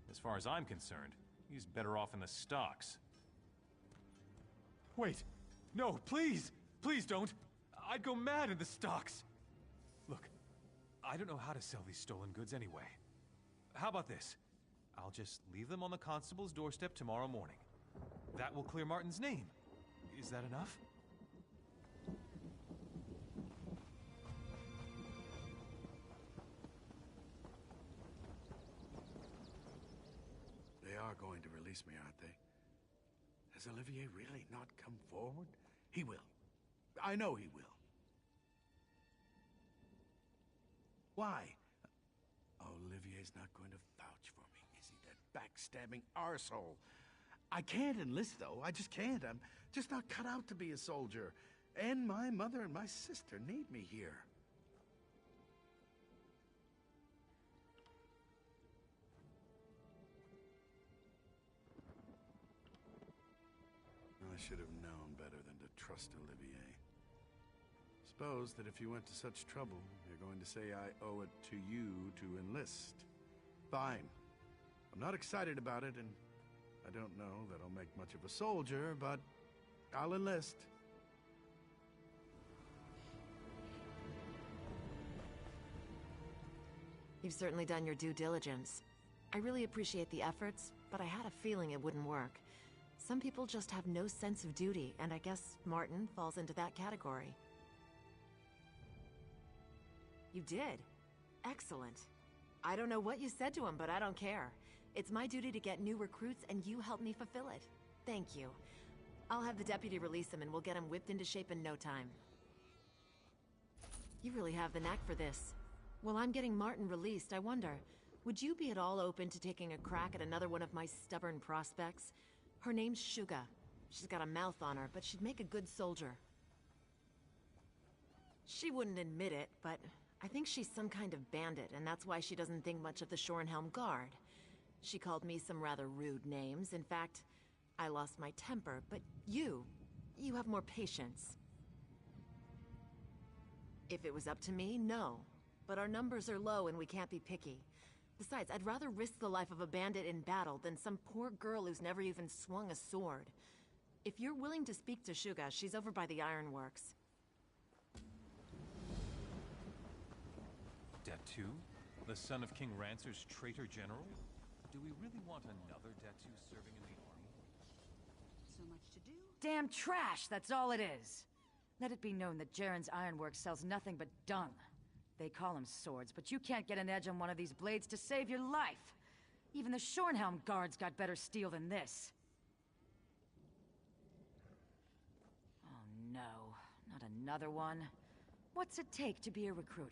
As far as I'm concerned, he's better off in the stocks. Wait! No, please! Please don't! I'd go mad in the stocks! Look, I don't know how to sell these stolen goods anyway. How about this? I'll just leave them on the constable's doorstep tomorrow morning. That will clear Martin's name. Is that enough? They are going to release me, aren't they? Has Olivier really not come forward? He will. I know he will. Why? Olivier's not going to vouch for me, is he? That backstabbing arsehole. I can't enlist, though. I just can't. I'm just not cut out to be a soldier. And my mother and my sister need me here. I should have known better than to trust Olivier. Suppose that if you went to such trouble, you're going to say I owe it to you to enlist. Fine. I'm not excited about it, and I don't know that I'll make much of a soldier, but I'll enlist. You've certainly done your due diligence. I really appreciate the efforts, but I had a feeling it wouldn't work. Some people just have no sense of duty, and I guess Martin falls into that category. You did? Excellent. I don't know what you said to him, but I don't care. It's my duty to get new recruits, and you help me fulfill it. Thank you. I'll have the deputy release him, and we'll get him whipped into shape in no time. You really have the knack for this. While I'm getting Martin released, I wonder, would you be at all open to taking a crack at another one of my stubborn prospects? Her name's Suga. She's got a mouth on her, but she'd make a good soldier. She wouldn't admit it, but I think she's some kind of bandit, and that's why she doesn't think much of the Shorenhelm Guard. She called me some rather rude names. In fact, I lost my temper, but you have more patience. If it was up to me, no. But our numbers are low and we can't be picky. Besides, I'd rather risk the life of a bandit in battle than some poor girl who's never even swung a sword. If you're willing to speak to Suga, she's over by the Ironworks. Datu? The son of King Rancer's traitor general? Do we really want another Datu serving in the army? So much to do. Damn trash, that's all it is. Let it be known that Jaren's Ironworks sells nothing but dung. They call them swords, but you can't get an edge on one of these blades to save your life. Even the Shorenhelm guards got better steel than this. Oh no, not another one. What's it take to be a recruiter?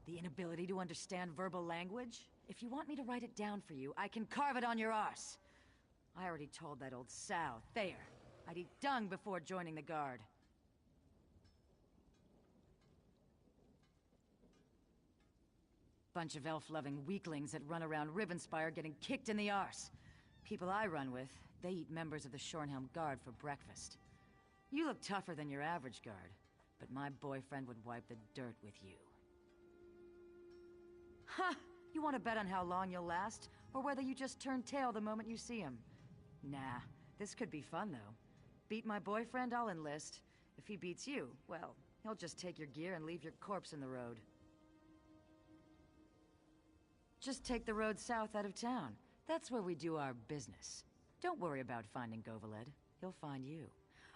The inability to understand verbal language? If you want me to write it down for you, I can carve it on your arse. I already told that old sow, Thayer, I'd eat dung before joining the guard. Bunch of elf-loving weaklings that run around Rivenspire getting kicked in the arse. People I run with, they eat members of the Shorenhelm Guard for breakfast. You look tougher than your average guard, but my boyfriend would wipe the dirt with you. Ha! You want to bet on how long you'll last, or whether you just turn tail the moment you see him? Nah, this could be fun though. Beat my boyfriend, I'll enlist. If he beats you, well, he'll just take your gear and leave your corpse in the road. Just take the road south out of town. That's where we do our business. Don't worry about finding Govaled. He'll find you.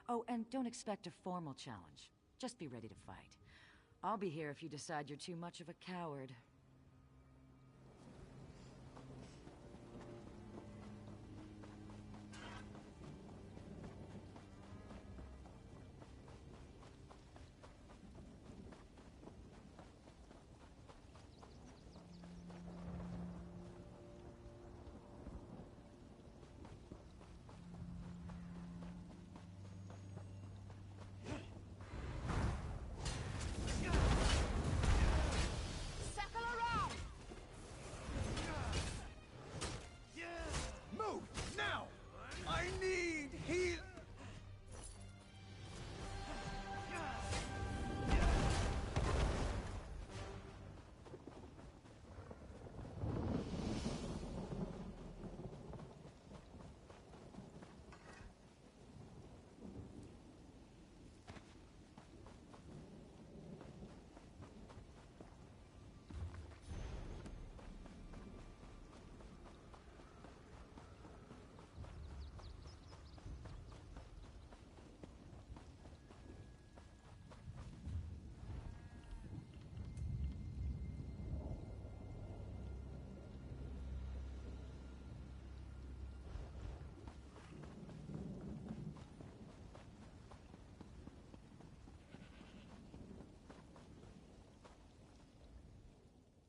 Oh, and don't expect a formal challenge. Just be ready to fight. I'll be here if you decide you're too much of a coward.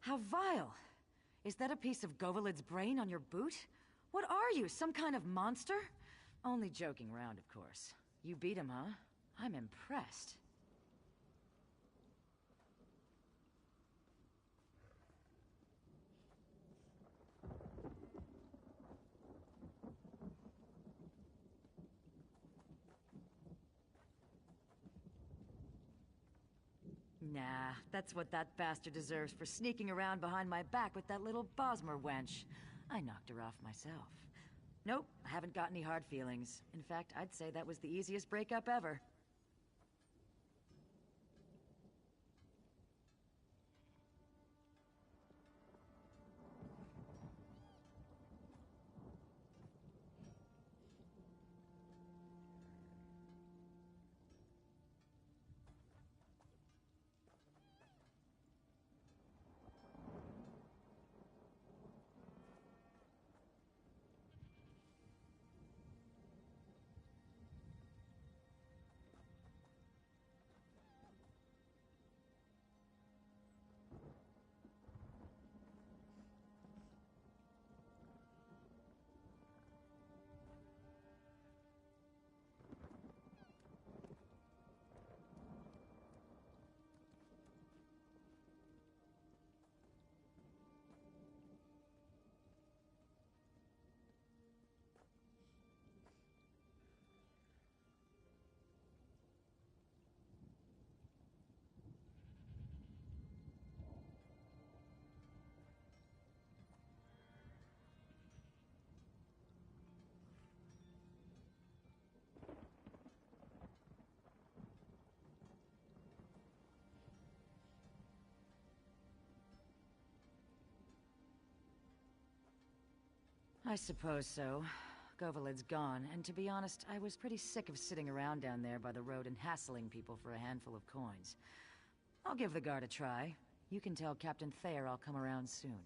How vile! Is that a piece of Govaled's brain on your boot? What are you, some kind of monster? Only joking around, of course. You beat him, huh? I'm impressed. Nah, that's what that bastard deserves for sneaking around behind my back with that little Bosmer wench. I knocked her off myself. Nope, I haven't got any hard feelings. In fact, I'd say that was the easiest breakup ever. I suppose so. Govalid's gone, and to be honest, I was pretty sick of sitting around down there by the road and hassling people for a handful of coins. I'll give the guard a try. You can tell Captain Thayer I'll come around soon.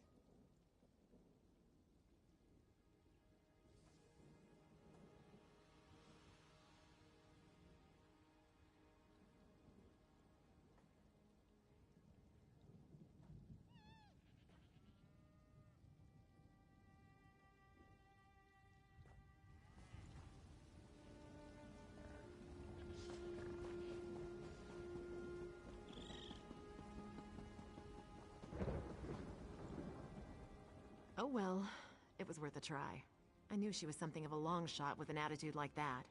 Oh well, it was worth a try. I knew she was something of a long shot with an attitude like that.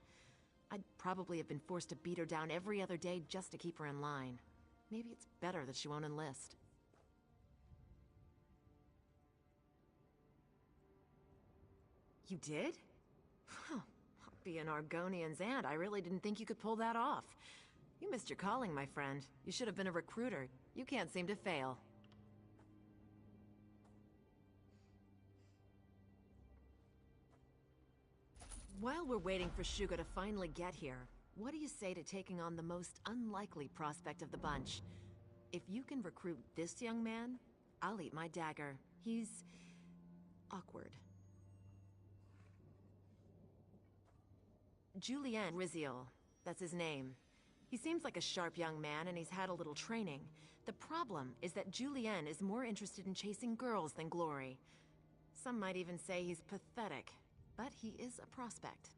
I'd probably have been forced to beat her down every other day just to keep her in line. Maybe it's better that she won't enlist. You did? Huh. Being Argonian's aunt, I really didn't think you could pull that off. You missed your calling, my friend. You should have been a recruiter. You can't seem to fail. While we're waiting for Shuga to finally get here, what do you say to taking on the most unlikely prospect of the bunch? If you can recruit this young man, I'll eat my dagger. He's awkward. Julien Riziol, that's his name. He seems like a sharp young man and he's had a little training. The problem is that Julien is more interested in chasing girls than glory. Some might even say he's pathetic. But he is a prospect.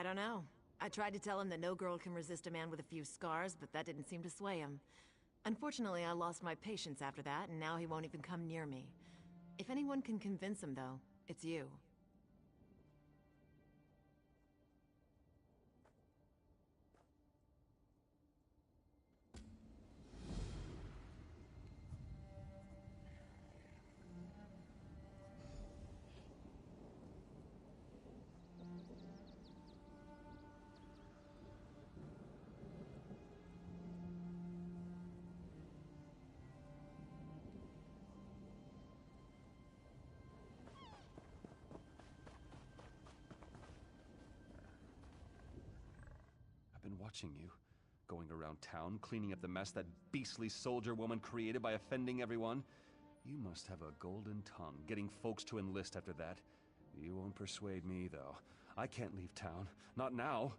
I don't know. I tried to tell him that no girl can resist a man with a few scars, but that didn't seem to sway him. Unfortunately, I lost my patience after that, and now he won't even come near me. If anyone can convince him, though, it's you. I've been watching you, going around town, cleaning up the mess that beastly soldier woman created by offending everyone. You must have a golden tongue, getting folks to enlist after that. You won't persuade me, though. I can't leave town. Not now.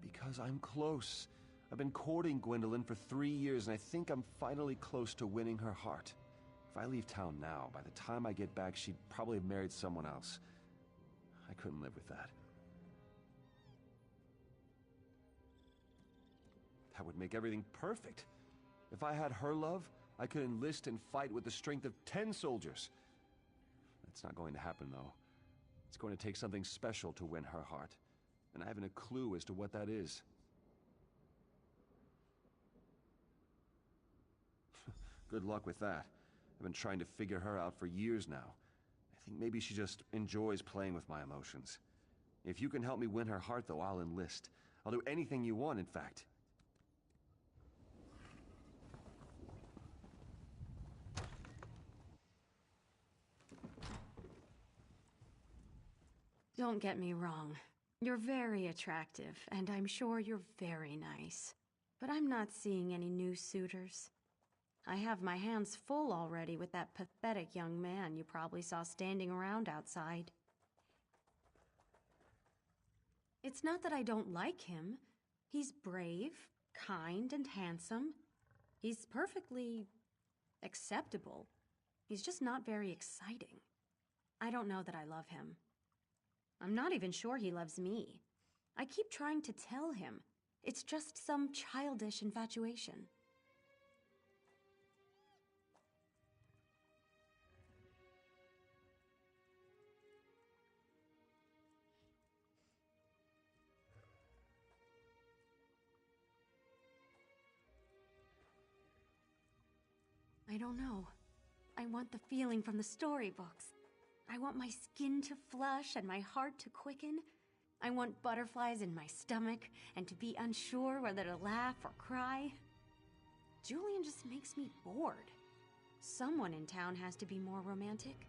Because I'm close. I've been courting Gwendolyn for 3 years, and I think I'm finally close to winning her heart. If I leave town now, by the time I get back, she'd probably have married someone else. I couldn't live with that. That would make everything perfect. If I had her love, I could enlist and fight with the strength of 10 soldiers. That's not going to happen, though. It's going to take something special to win her heart, and I haven't a clue as to what that is. Good luck with that. I've been trying to figure her out for years now. I think maybe she just enjoys playing with my emotions. If you can help me win her heart, though, I'll enlist. I'll do anything you want, in fact. Don't get me wrong. You're very attractive, and I'm sure you're very nice. But I'm not seeing any new suitors. I have my hands full already with that pathetic young man you probably saw standing around outside. It's not that I don't like him. He's brave, kind, and handsome. He's perfectly acceptable. He's just not very exciting. I don't know that I love him. I'm not even sure he loves me. I keep trying to tell him. It's just some childish infatuation. I don't know. I want the feeling from the storybooks. I want my skin to flush and my heart to quicken. I want butterflies in my stomach and to be unsure whether to laugh or cry. Julian just makes me bored. Someone in town has to be more romantic.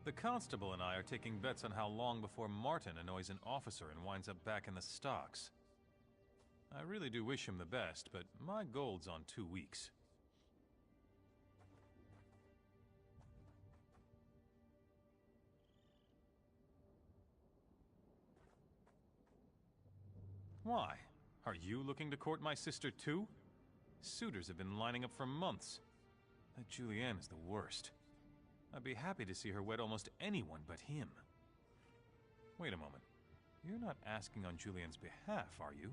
The constable and I are taking bets on how long before Martin annoys an officer and winds up back in the stocks. I really do wish him the best, but my gold's on 2 weeks. Why? Are you looking to court my sister too? Suitors have been lining up for months. That Julianne is the worst. I'd be happy to see her wed almost anyone but him. Wait a moment. You're not asking on Julian's behalf, are you?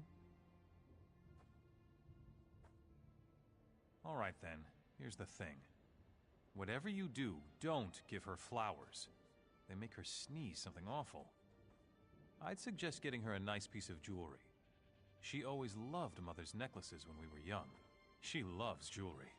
All right then, here's the thing. Whatever you do, don't give her flowers. They make her sneeze something awful. I'd suggest getting her a nice piece of jewelry. She always loved Mother's necklaces when we were young. She loves jewelry.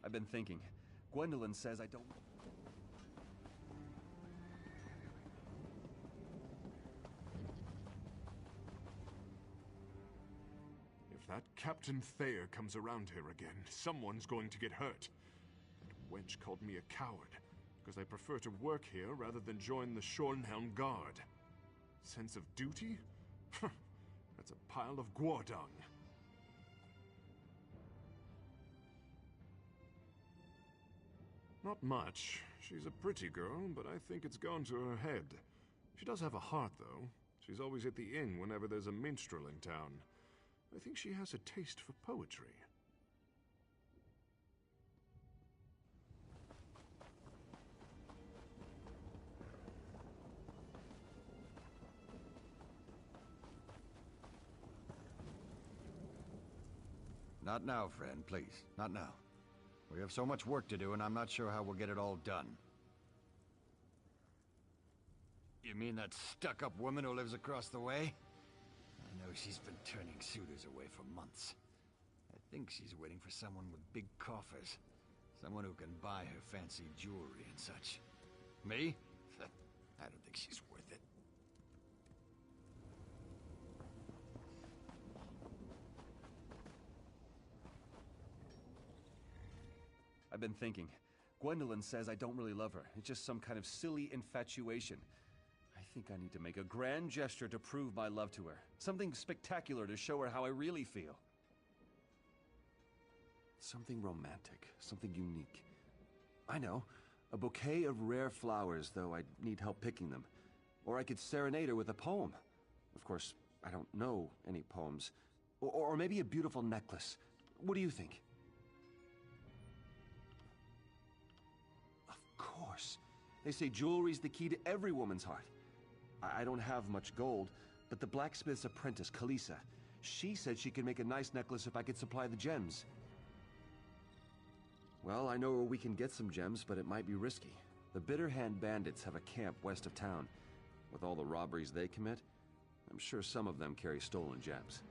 I've been thinking. Gwendolyn says I don't... If that Captain Thayer comes around here again, someone's going to get hurt. That wench called me a coward, because I prefer to work here rather than join the Shornhelm Guard. Sense of duty? That's a pile of guardung. Not much. She's a pretty girl, but I think it's gone to her head. She does have a heart, though. She's always at the inn whenever there's a minstrel in town. I think she has a taste for poetry. Not now, friend, please. Not now. We have so much work to do, and I'm not sure how we'll get it all done. You mean that stuck-up woman who lives across the way? I know she's been turning suitors away for months. I think she's waiting for someone with big coffers. Someone who can buy her fancy jewelry and such. Me? I don't think she's worth it. I've been thinking. Gwendolyn says I don't really love her. It's just some kind of silly infatuation. I think I need to make a grand gesture to prove my love to her. Something spectacular to show her how I really feel. Something romantic. Something unique. I know. A bouquet of rare flowers, though I'd need help picking them. Or I could serenade her with a poem. Of course, I don't know any poems. Or maybe a beautiful necklace. What do you think? Of course. They say jewelry's the key to every woman's heart. I don't have much gold, but the blacksmith's apprentice, Kalisa, she said she could make a nice necklace if I could supply the gems. Well, I know where we can get some gems, but it might be risky. The Bitterhand bandits have a camp west of town. With all the robberies they commit, I'm sure some of them carry stolen gems.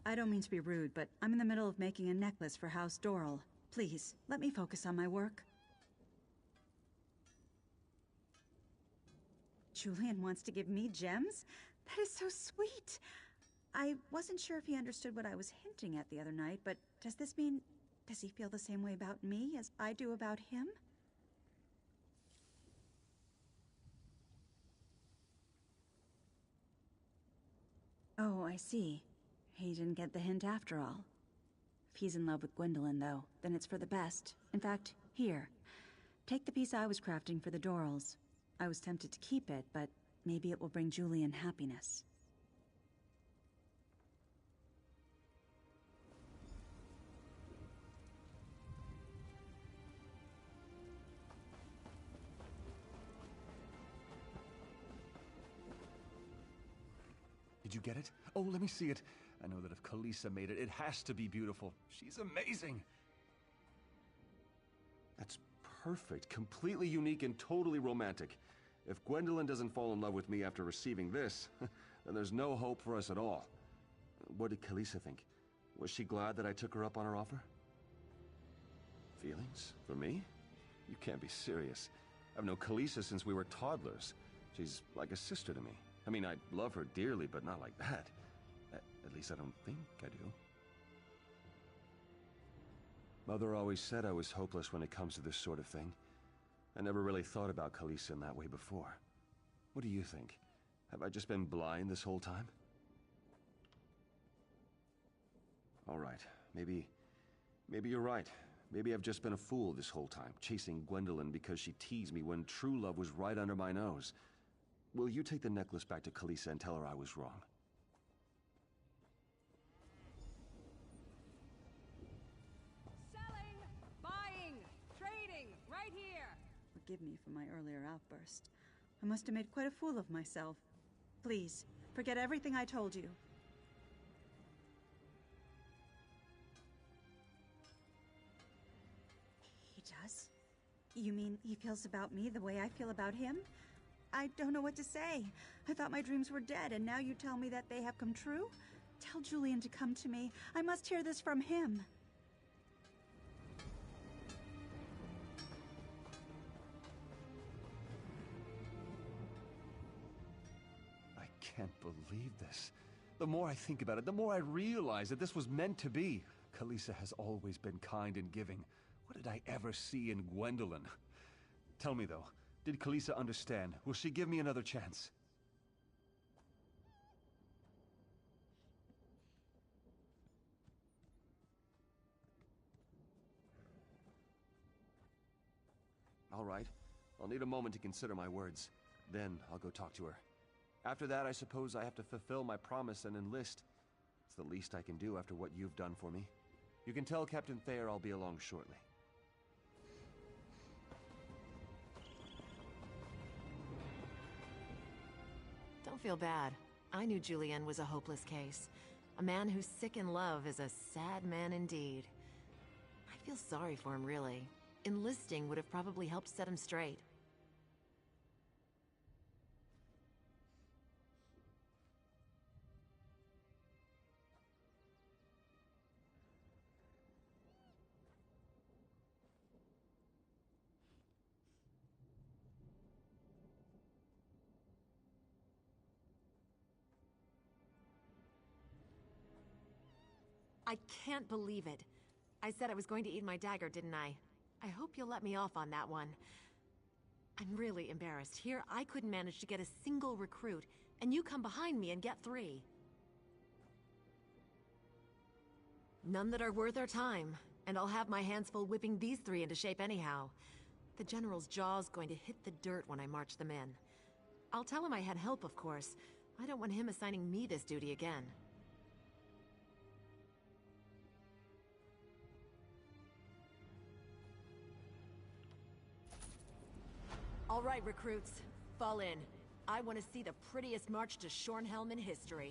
I don't mean to be rude, but I'm in the middle of making a necklace for House Doral. Please, let me focus on my work. Julian wants to give me gems? That is so sweet! I wasn't sure if he understood what I was hinting at the other night, but does this mean... does he feel the same way about me as I do about him? Oh, I see. He didn't get the hint after all. If he's in love with Gwendolyn, though, then it's for the best. In fact, here. Take the piece I was crafting for the Dorals. I was tempted to keep it, but maybe it will bring Julian happiness. Did you get it? Oh, let me see it. I know that if Kalisa made it, it has to be beautiful. She's amazing. That's perfect. Completely unique and totally romantic. If Gwendolyn doesn't fall in love with me after receiving this, then there's no hope for us at all. What did Kalisa think? Was she glad that I took her up on her offer? Feelings? For me? You can't be serious. I've known Kalisa since we were toddlers. She's like a sister to me. I mean, I love her dearly, but not like that. At least I don't think I do. Mother always said I was hopeless when it comes to this sort of thing. I never really thought about Kalisa in that way before. What do you think? Have I just been blind this whole time? All right, maybe you're right. Maybe I've just been a fool this whole time, chasing Gwendolyn because she teased me when true love was right under my nose. Will you take the necklace back to Kalisa and tell her I was wrong? Selling, buying, trading, right here. Forgive me for my earlier outburst. I must have made quite a fool of myself. Please, forget everything I told you. He does? You mean he feels about me the way I feel about him? I don't know what to say. I thought my dreams were dead, and now you tell me that they have come true? Tell Julian to come to me. I must hear this from him. I can't believe this. The more I think about it, the more I realize that this was meant to be. Kalisa has always been kind and giving. What did I ever see in Gwendolyn? Tell me, though, did Kalisa understand? Will she give me another chance? All right. I'll need a moment to consider my words. Then I'll go talk to her. After that, I suppose I have to fulfill my promise and enlist. It's the least I can do after what you've done for me. You can tell Captain Thayer I'll be along shortly. Don't feel bad. I knew Julian was a hopeless case. A man who's sick in love is a sad man indeed. I feel sorry for him, really. Enlisting would have probably helped set him straight. I can't believe it. I said I was going to eat my dagger, didn't I? I hope you'll let me off on that one. I'm really embarrassed. Here, I couldn't manage to get a single recruit, and you come behind me and get 3. None that are worth our time, and I'll have my hands full whipping these 3 into shape anyhow. The General's jaw's going to hit the dirt when I march them in. I'll tell him I had help, of course. I don't want him assigning me this duty again. All right, recruits. Fall in. I want to see the prettiest march to Shornhelm in history.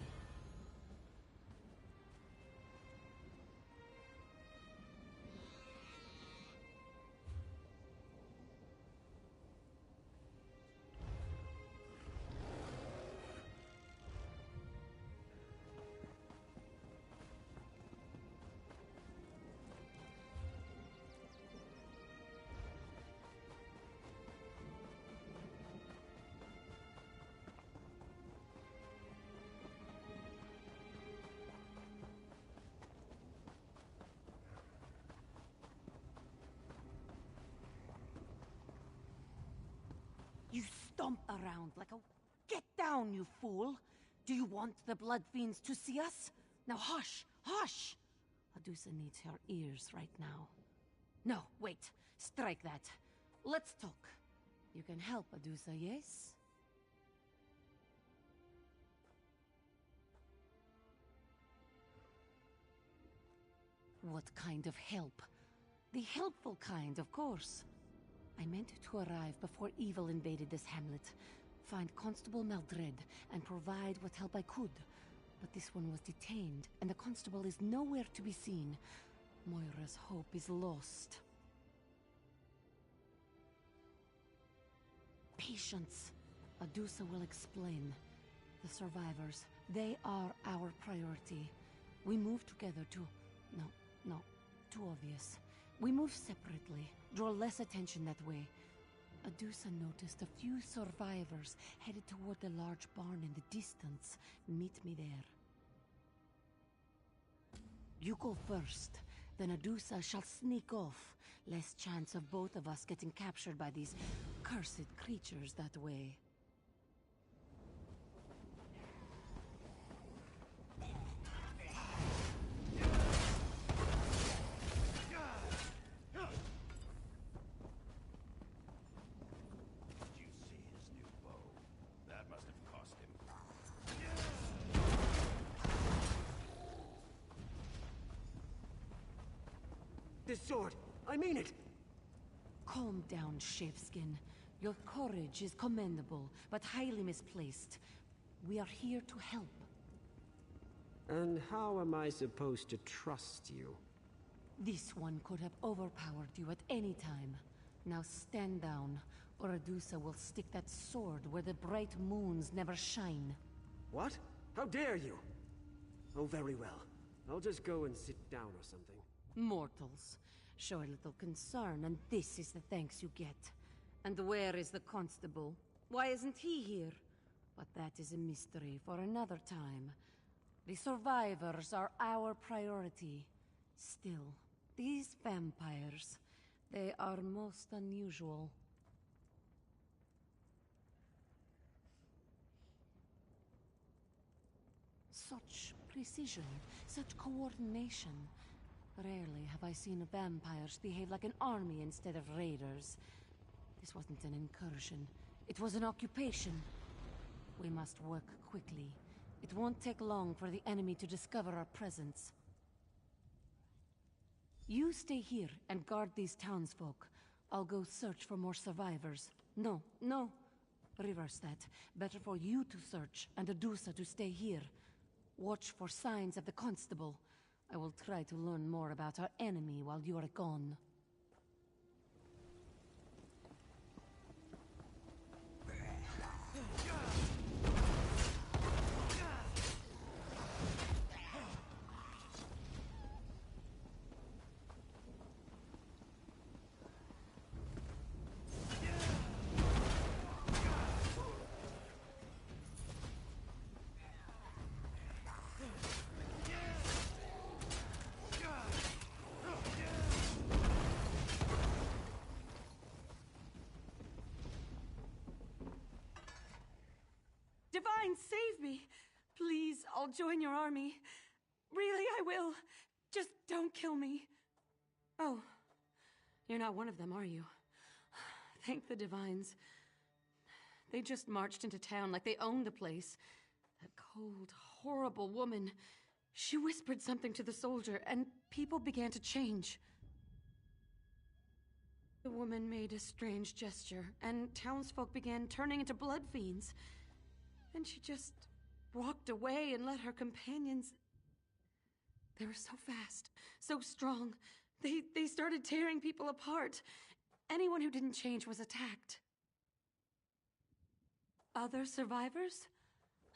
You stomp around like a... Get down, you fool! Do you want the Blood Fiends to see us? Now hush! Hush! Adusa needs her ears right now. No, wait. Strike that. Let's talk. You can help, Adusa, yes? What kind of help? The helpful kind, of course. I meant to arrive before evil invaded this hamlet, find Constable Maldred, and provide what help I could. But this one was detained, and the constable is nowhere to be seen. Moira's hope is lost. Patience. Adusa will explain. The survivors, they are our priority. We move together to... No, too obvious. We move separately, draw less attention that way. Adusa noticed a few survivors headed toward the large barn in the distance. Meet me there. You go first, then Adusa shall sneak off. Less chance of both of us getting captured by these cursed creatures that way. This sword, I mean it! Calm down, Shaveskin. Your courage is commendable, but highly misplaced. We are here to help. And how am I supposed to trust you? This one could have overpowered you at any time. Now stand down, or Adusa will stick that sword where the bright moons never shine. What? How dare you? Oh, very well. I'll just go and sit down or something. Mortals. Show a little concern, and this is the thanks you get. And where is the constable? Why isn't he here? But that is a mystery for another time. The survivors are our priority. Still, these vampires, they are most unusual. Such precision, such coordination. Rarely have I seen vampires behave like an army instead of raiders. This wasn't an incursion. It was an occupation. We must work quickly. It won't take long for the enemy to discover our presence. You stay here and guard these townsfolk. I'll go search for more survivors. No. Reverse that. Better for you to search and Adusa to stay here. Watch for signs of the constable. I will try to learn more about our enemy while you are gone. Divine, save me! Please, I'll join your army. Really, I will. Just don't kill me. Oh, you're not one of them, are you? Thank the Divines. They just marched into town like they owned the place. That cold, horrible woman. She whispered something to the soldier, and people began to change. The woman made a strange gesture, and townsfolk began turning into blood fiends. And she just walked away and let her companions... They were so fast, so strong. They started tearing people apart. Anyone who didn't change was attacked. Other survivors?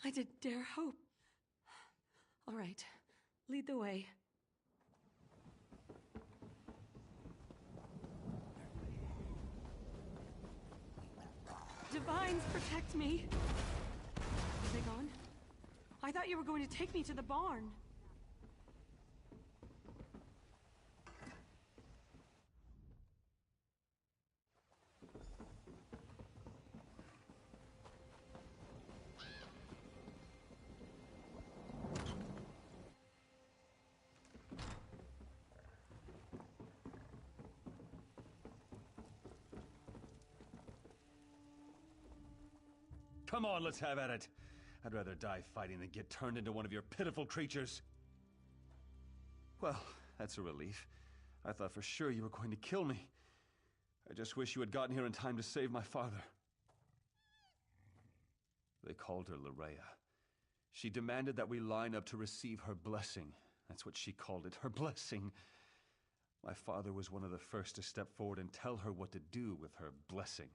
I did dare hope. All right, lead the way. Divines, protect me! Are they gone? I thought you were going to take me to the barn. Come on, let's have at it. I'd rather die fighting than get turned into one of your pitiful creatures. Well, that's a relief. I thought for sure you were going to kill me. I just wish you had gotten here in time to save my father. They called her Larea. She demanded that we line up to receive her blessing. That's what she called it, her blessing. My father was one of the first to step forward and tell her what to do with her blessing.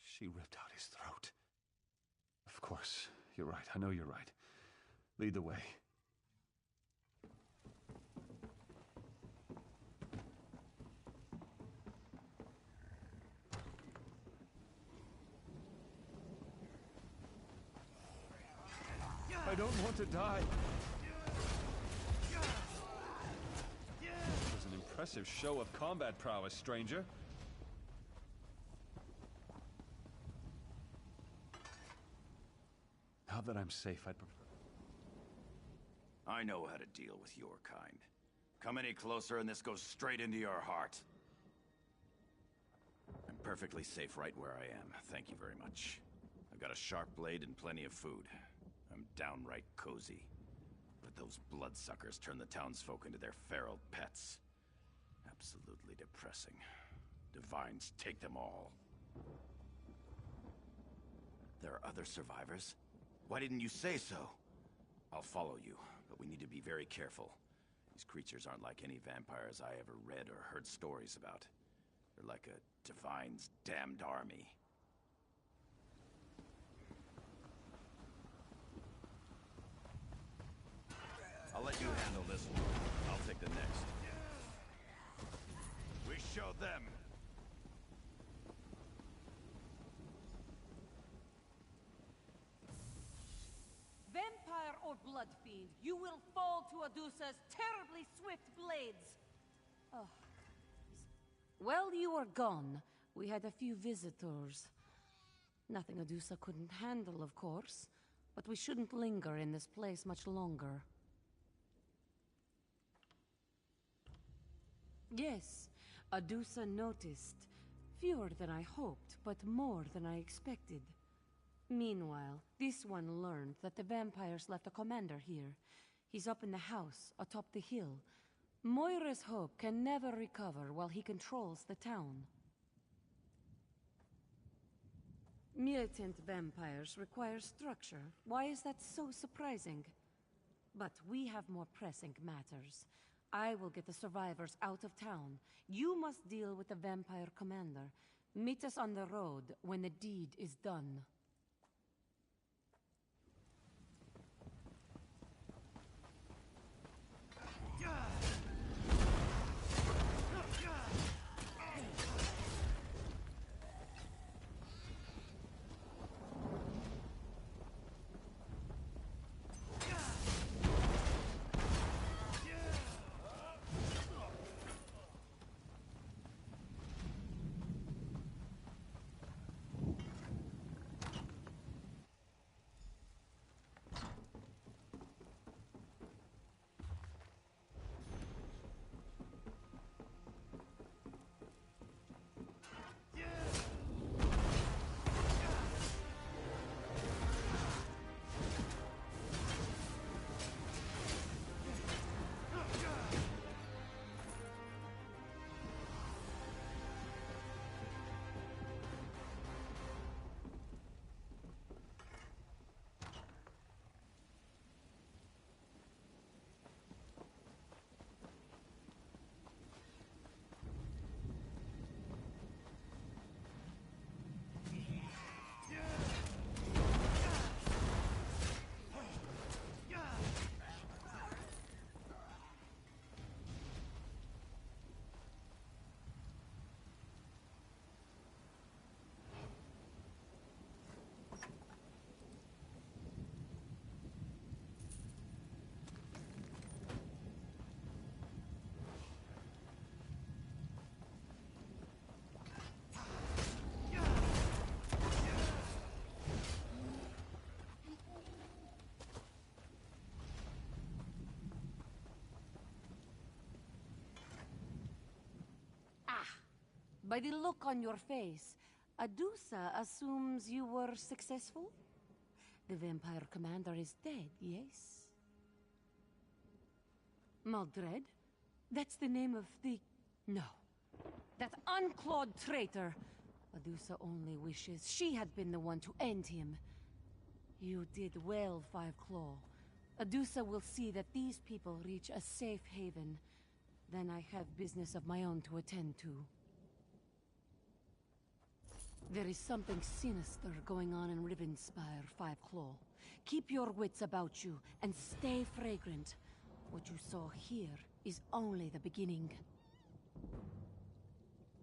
She ripped out his throat. Of course, you're right. I know you're right. Lead the way. I don't want to die. It was an impressive show of combat prowess, stranger. Now that I'm safe, I'd prefer... I know how to deal with your kind. Come any closer and this goes straight into your heart. I'm perfectly safe right where I am. Thank you very much. I've got a sharp blade and plenty of food. I'm downright cozy. But those bloodsuckers turn the townsfolk into their feral pets. Absolutely depressing. Divines take them all. There are other survivors? Why didn't you say so? I'll follow you, but we need to be very careful. These creatures aren't like any vampires I ever read or heard stories about. They're like a Divine's damned army. I'll let you handle this one. I'll take the next. We show them. Vampire or blood fiend, you will fall to Adusa's terribly swift blades. Oh. While you were gone, we had a few visitors. Nothing Adusa couldn't handle, of course, but we shouldn't linger in this place much longer. Yes, Adusa noticed. Fewer than I hoped, but more than I expected. Meanwhile, this one learned that the vampires left a commander here. He's up in the house, atop the hill. Moira's hope can never recover while he controls the town. Militant vampires require structure. Why is that so surprising? But we have more pressing matters. I will get the survivors out of town. You must deal with the vampire commander. Meet us on the road when the deed is done. By the look on your face, Adusa assumes you were successful? The vampire commander is dead, yes? Maldred? That's the name of the... No. That unclawed traitor! Adusa only wishes she had been the one to end him. You did well, Five Claw. Adusa will see that these people reach a safe haven. Then I have business of my own to attend to. There is something sinister going on in Rivenspire, Five Claw. Keep your wits about you, and stay fragrant. What you saw here is only the beginning.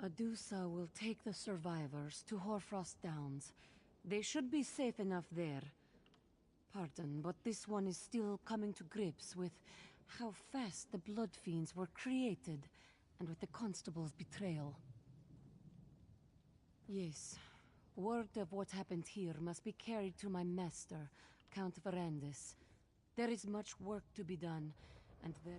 Adusa will take the survivors to Hoarfrost Downs. They should be safe enough there. Pardon, but this one is still coming to grips with how fast the Blood Fiends were created, and with the Constable's betrayal. Yes, word of what happened here must be carried to my master, Count Verandis. There is much work to be done, and very...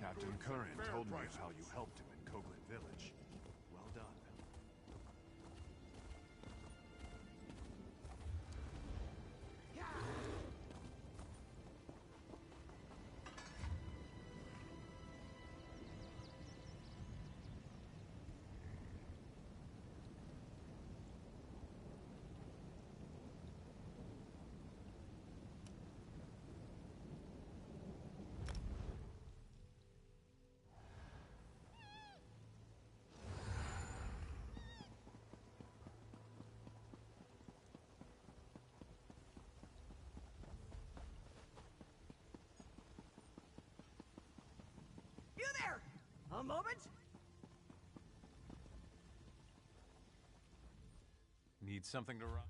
Captain Curran told me of how you helped him in Koglin Village. Well done. You there! A moment? Need something to run?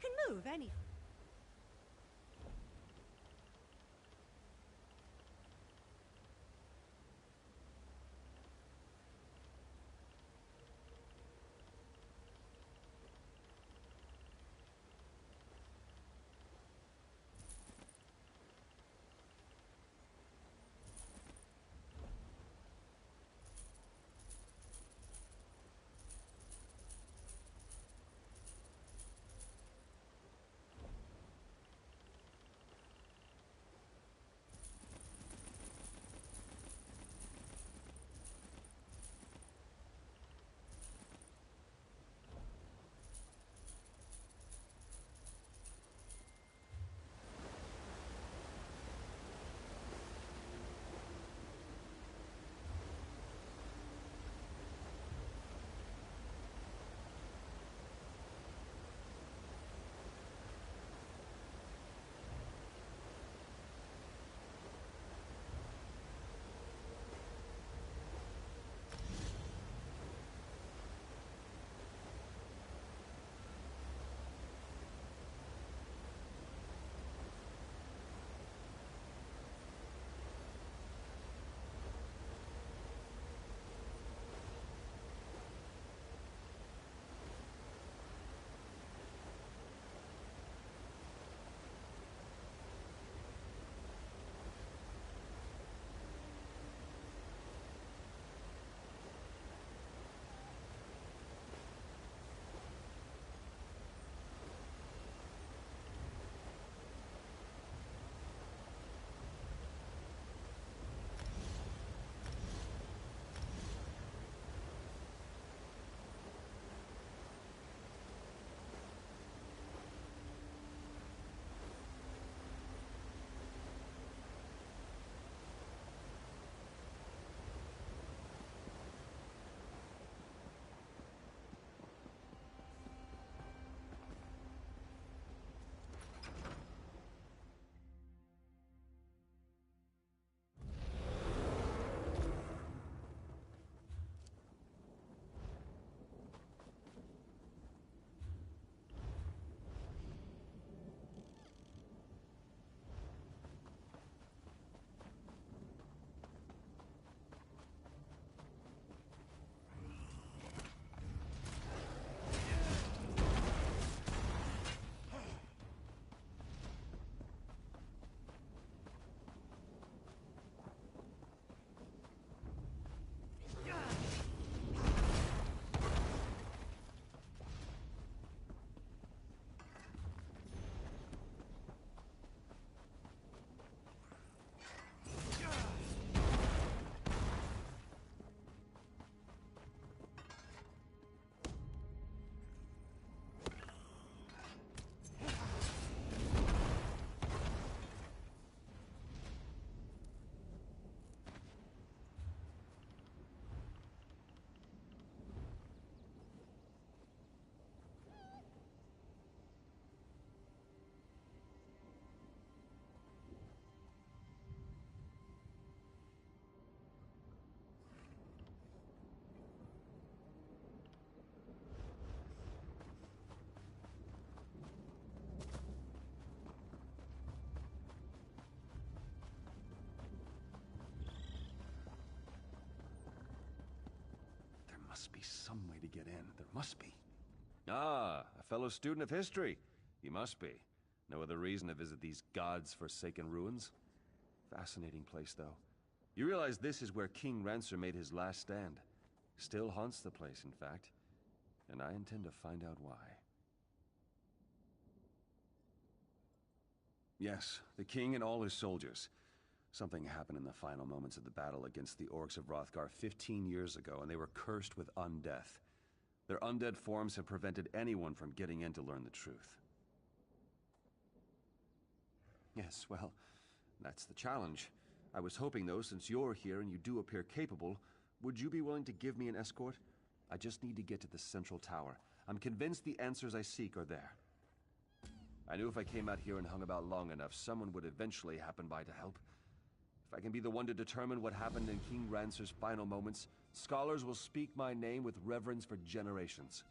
can move any... Must be some way to get in. There must be. Ah, a fellow student of history. You must be. No other reason to visit these God's forsaken ruins? Fascinating place, though. You realize this is where King Rancer made his last stand. Still haunts the place, in fact. And I intend to find out why. Yes, the king and all his soldiers. Something happened in the final moments of the battle against the orcs of Hrothgar 15 years ago, and they were cursed with undeath. Their undead forms have prevented anyone from getting in to learn the truth. Yes, well, that's the challenge. I was hoping, though, since you're here and you do appear capable, would you be willing to give me an escort? I just need to get to the central tower. I'm convinced the answers I seek are there. I knew if I came out here and hung about long enough, someone would eventually happen by to help. If I can be the one to determine what happened in King Rancer's final moments, scholars will speak my name with reverence for generations.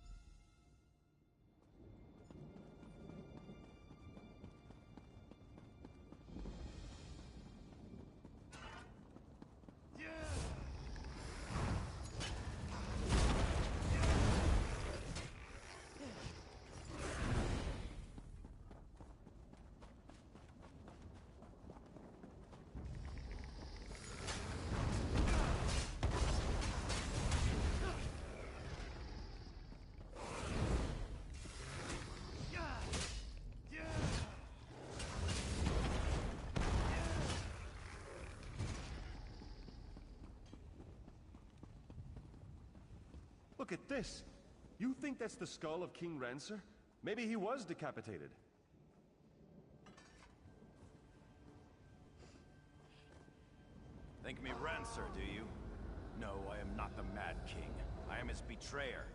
Look at this! You think that's the skull of King Rancer? Maybe he was decapitated. Think me Rancer, do you? No, I am not the Mad King. I am his betrayer.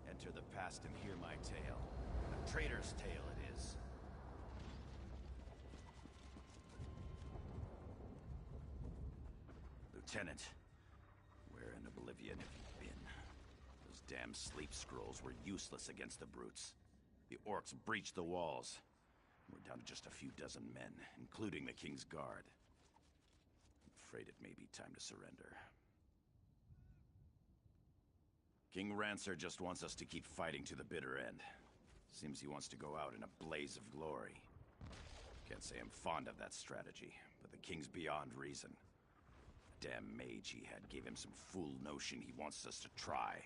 Enter the past and hear my tale. A traitor's tale it is. Lieutenant, where in oblivion have you been? Those damn sleep scrolls were useless against the brutes. The orcs breached the walls. We're down to just a few dozen men, including the King's Guard. I'm afraid it may be time to surrender. King Rancer just wants us to keep fighting to the bitter end. Seems he wants to go out in a blaze of glory. Can't say I'm fond of that strategy, but the King's beyond reason. The damn mage he had gave him some fool notion he wants us to try.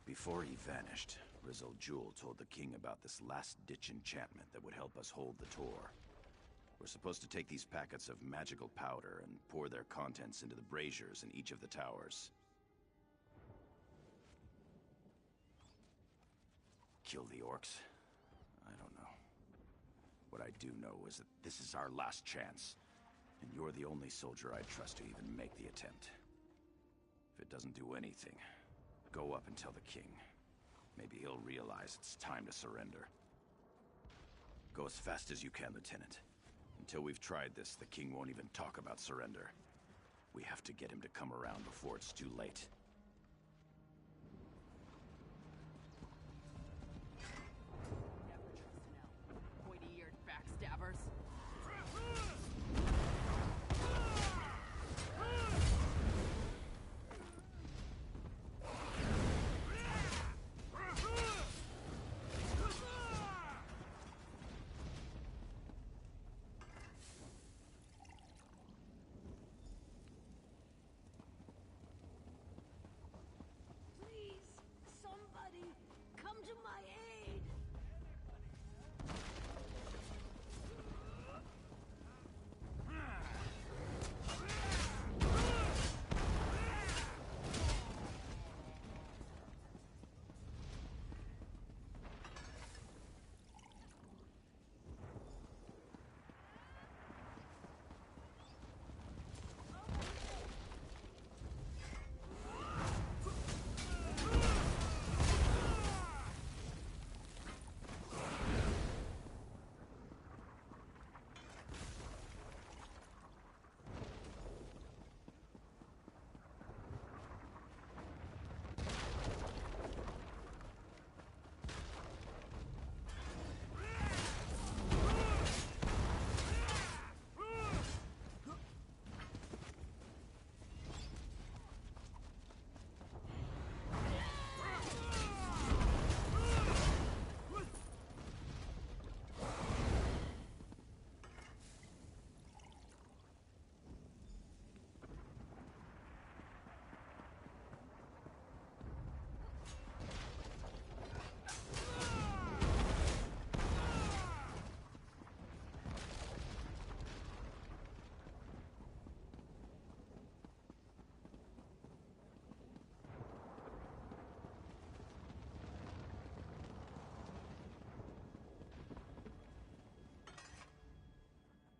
Before he vanished, Rizzo Jewel told the King about this last-ditch enchantment that would help us hold the Tor. We're supposed to take these packets of magical powder and pour their contents into the braziers in each of the towers. Kill the orcs? I don't know. What I do know is that this is our last chance, and you're the only soldier I trust to even make the attempt. If it doesn't do anything, go up and tell the King. Maybe he'll realize it's time to surrender. Go as fast as you can, Lieutenant. Until we've tried this, the King won't even talk about surrender. We have to get him to come around before it's too late. Pointy-eared backstabbers.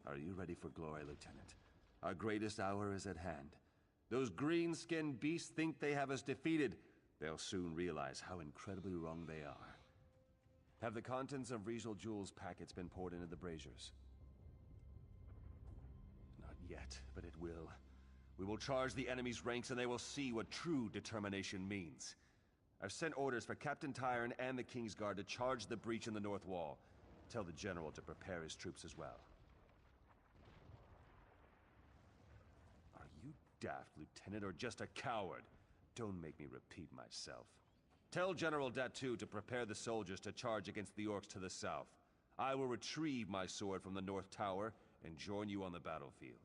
Are you ready for glory, Lieutenant? Our greatest hour is at hand. Those green-skinned beasts think they have us defeated. They'll soon realize how incredibly wrong they are. Have the contents of Rizzo Jewel's packets been poured into the braziers? Not yet, but it will. We will charge the enemy's ranks and they will see what true determination means. I've sent orders for Captain Tyron and the King's Guard to charge the breach in the north wall. Tell the General to prepare his troops as well. Are you daft, Lieutenant, or just a coward? Don't make me repeat myself. Tell General Datu to prepare the soldiers to charge against the orcs to the south. I will retrieve my sword from the North Tower and join you on the battlefield.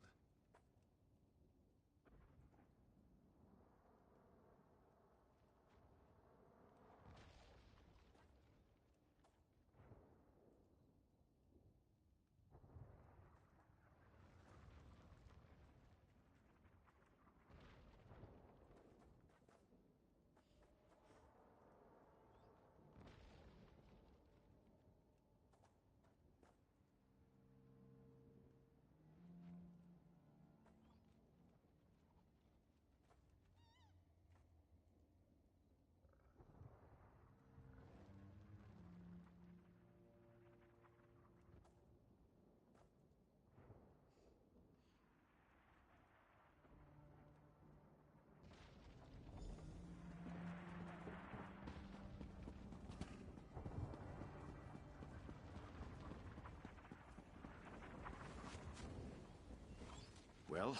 Well,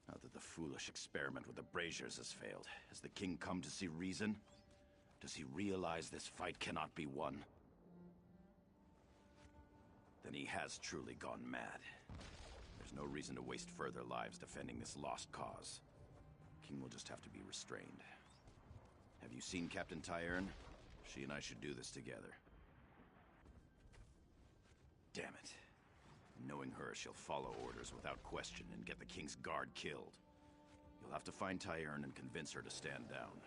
now that the foolish experiment with the braziers has failed, has the king come to see reason? Does he realize this fight cannot be won? Then he has truly gone mad. There's no reason to waste further lives defending this lost cause. King will just have to be restrained. Have you seen Captain Tyern? She and I should do this together. Damn it. Knowing her, she'll follow orders without question and get the King's guard killed. You'll have to find Tyern and convince her to stand down.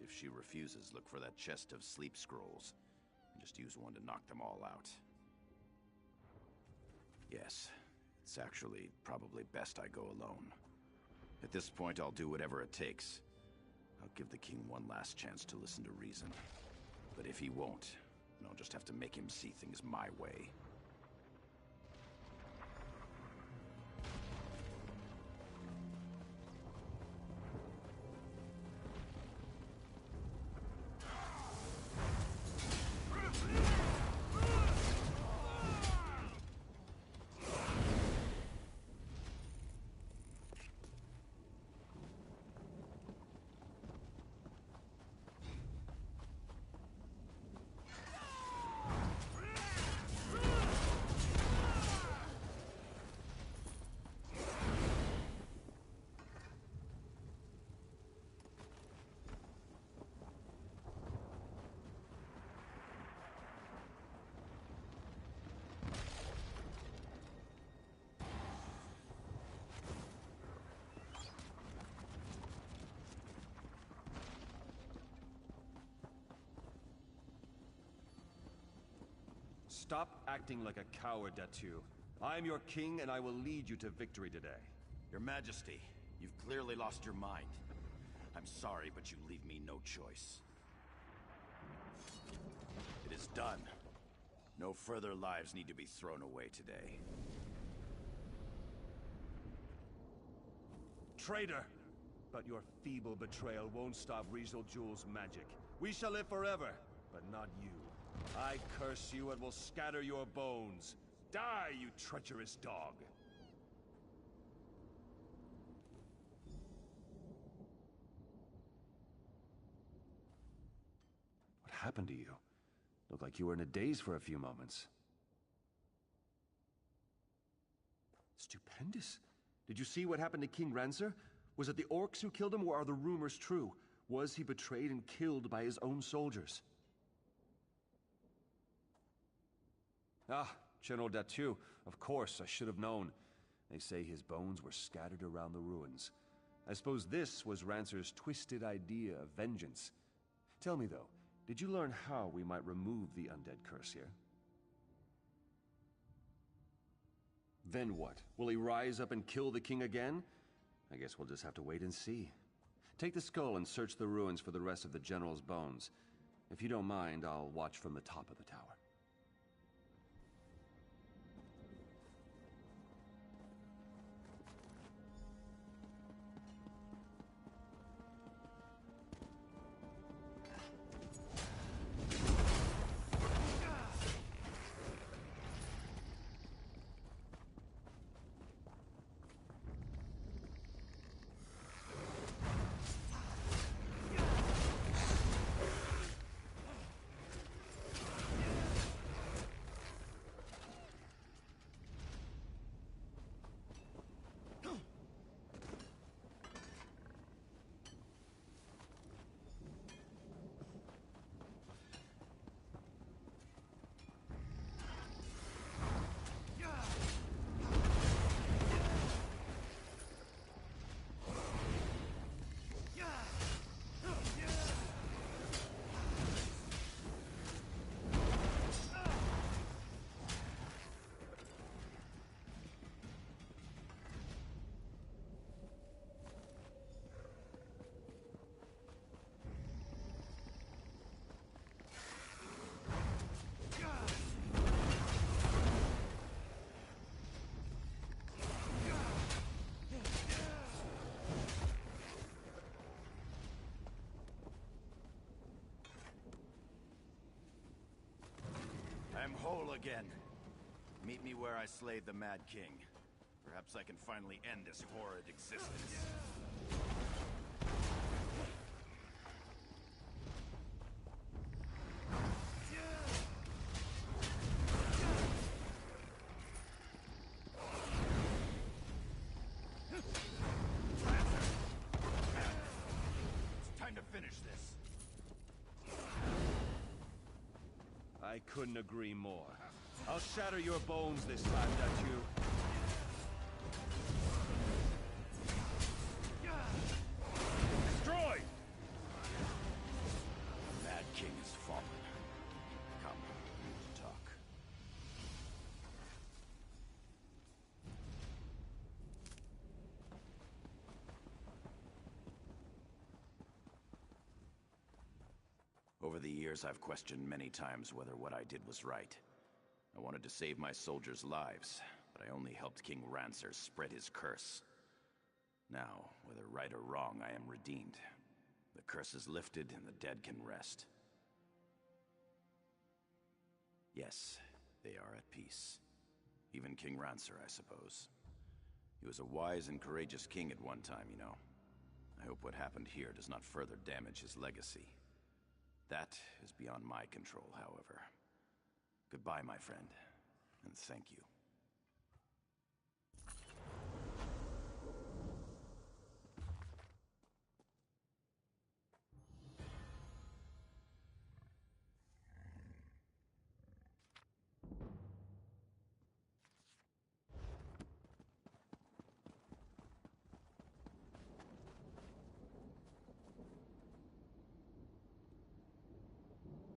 If she refuses, look for that chest of sleep scrolls, and just use one to knock them all out. Yes, it's actually probably best I go alone. At this point, I'll do whatever it takes. I'll give the king one last chance to listen to reason. But if he won't, then I'll just have to make him see things my way. Stop acting like a coward, Datu. I am your king, and I will lead you to victory today. Your Majesty, you've clearly lost your mind. I'm sorry, but you leave me no choice. It is done. No further lives need to be thrown away today. Traitor! But your feeble betrayal won't stop Rizal Jul's magic. We shall live forever, but not you. I curse you and will scatter your bones. Die, you treacherous dog! What happened to you? Looked like you were in a daze for a few moments. Stupendous. Did you see what happened to King Rancer? Was it the orcs who killed him, or are the rumors true? Was he betrayed and killed by his own soldiers? Ah, General Datu. Of course, I should have known. They say his bones were scattered around the ruins. I suppose this was Rancer's twisted idea of vengeance. Tell me, though, did you learn how we might remove the undead curse here? Then what? Will he rise up and kill the king again? I guess we'll just have to wait and see. Take the skull and search the ruins for the rest of the general's bones. If you don't mind, I'll watch from the top of the tower. I am whole again. Meet me where I slayed the Mad King. Perhaps I can finally end this horrid existence. It's time to finish this. I couldn't agree more. I'll shatter your bones this time, that you... Destroy! The Mad King has fallen. Come, we need to talk. Over the years, I've questioned many times whether what I did was right. I wanted to save my soldiers' lives, but I only helped King Rancer spread his curse. Now, whether right or wrong, I am redeemed. The curse is lifted and the dead can rest. Yes, they are at peace. Even King Rancer, I suppose. He was a wise and courageous king at one time, you know. I hope what happened here does not further damage his legacy. That is beyond my control, however. Goodbye, my friend, and thank you.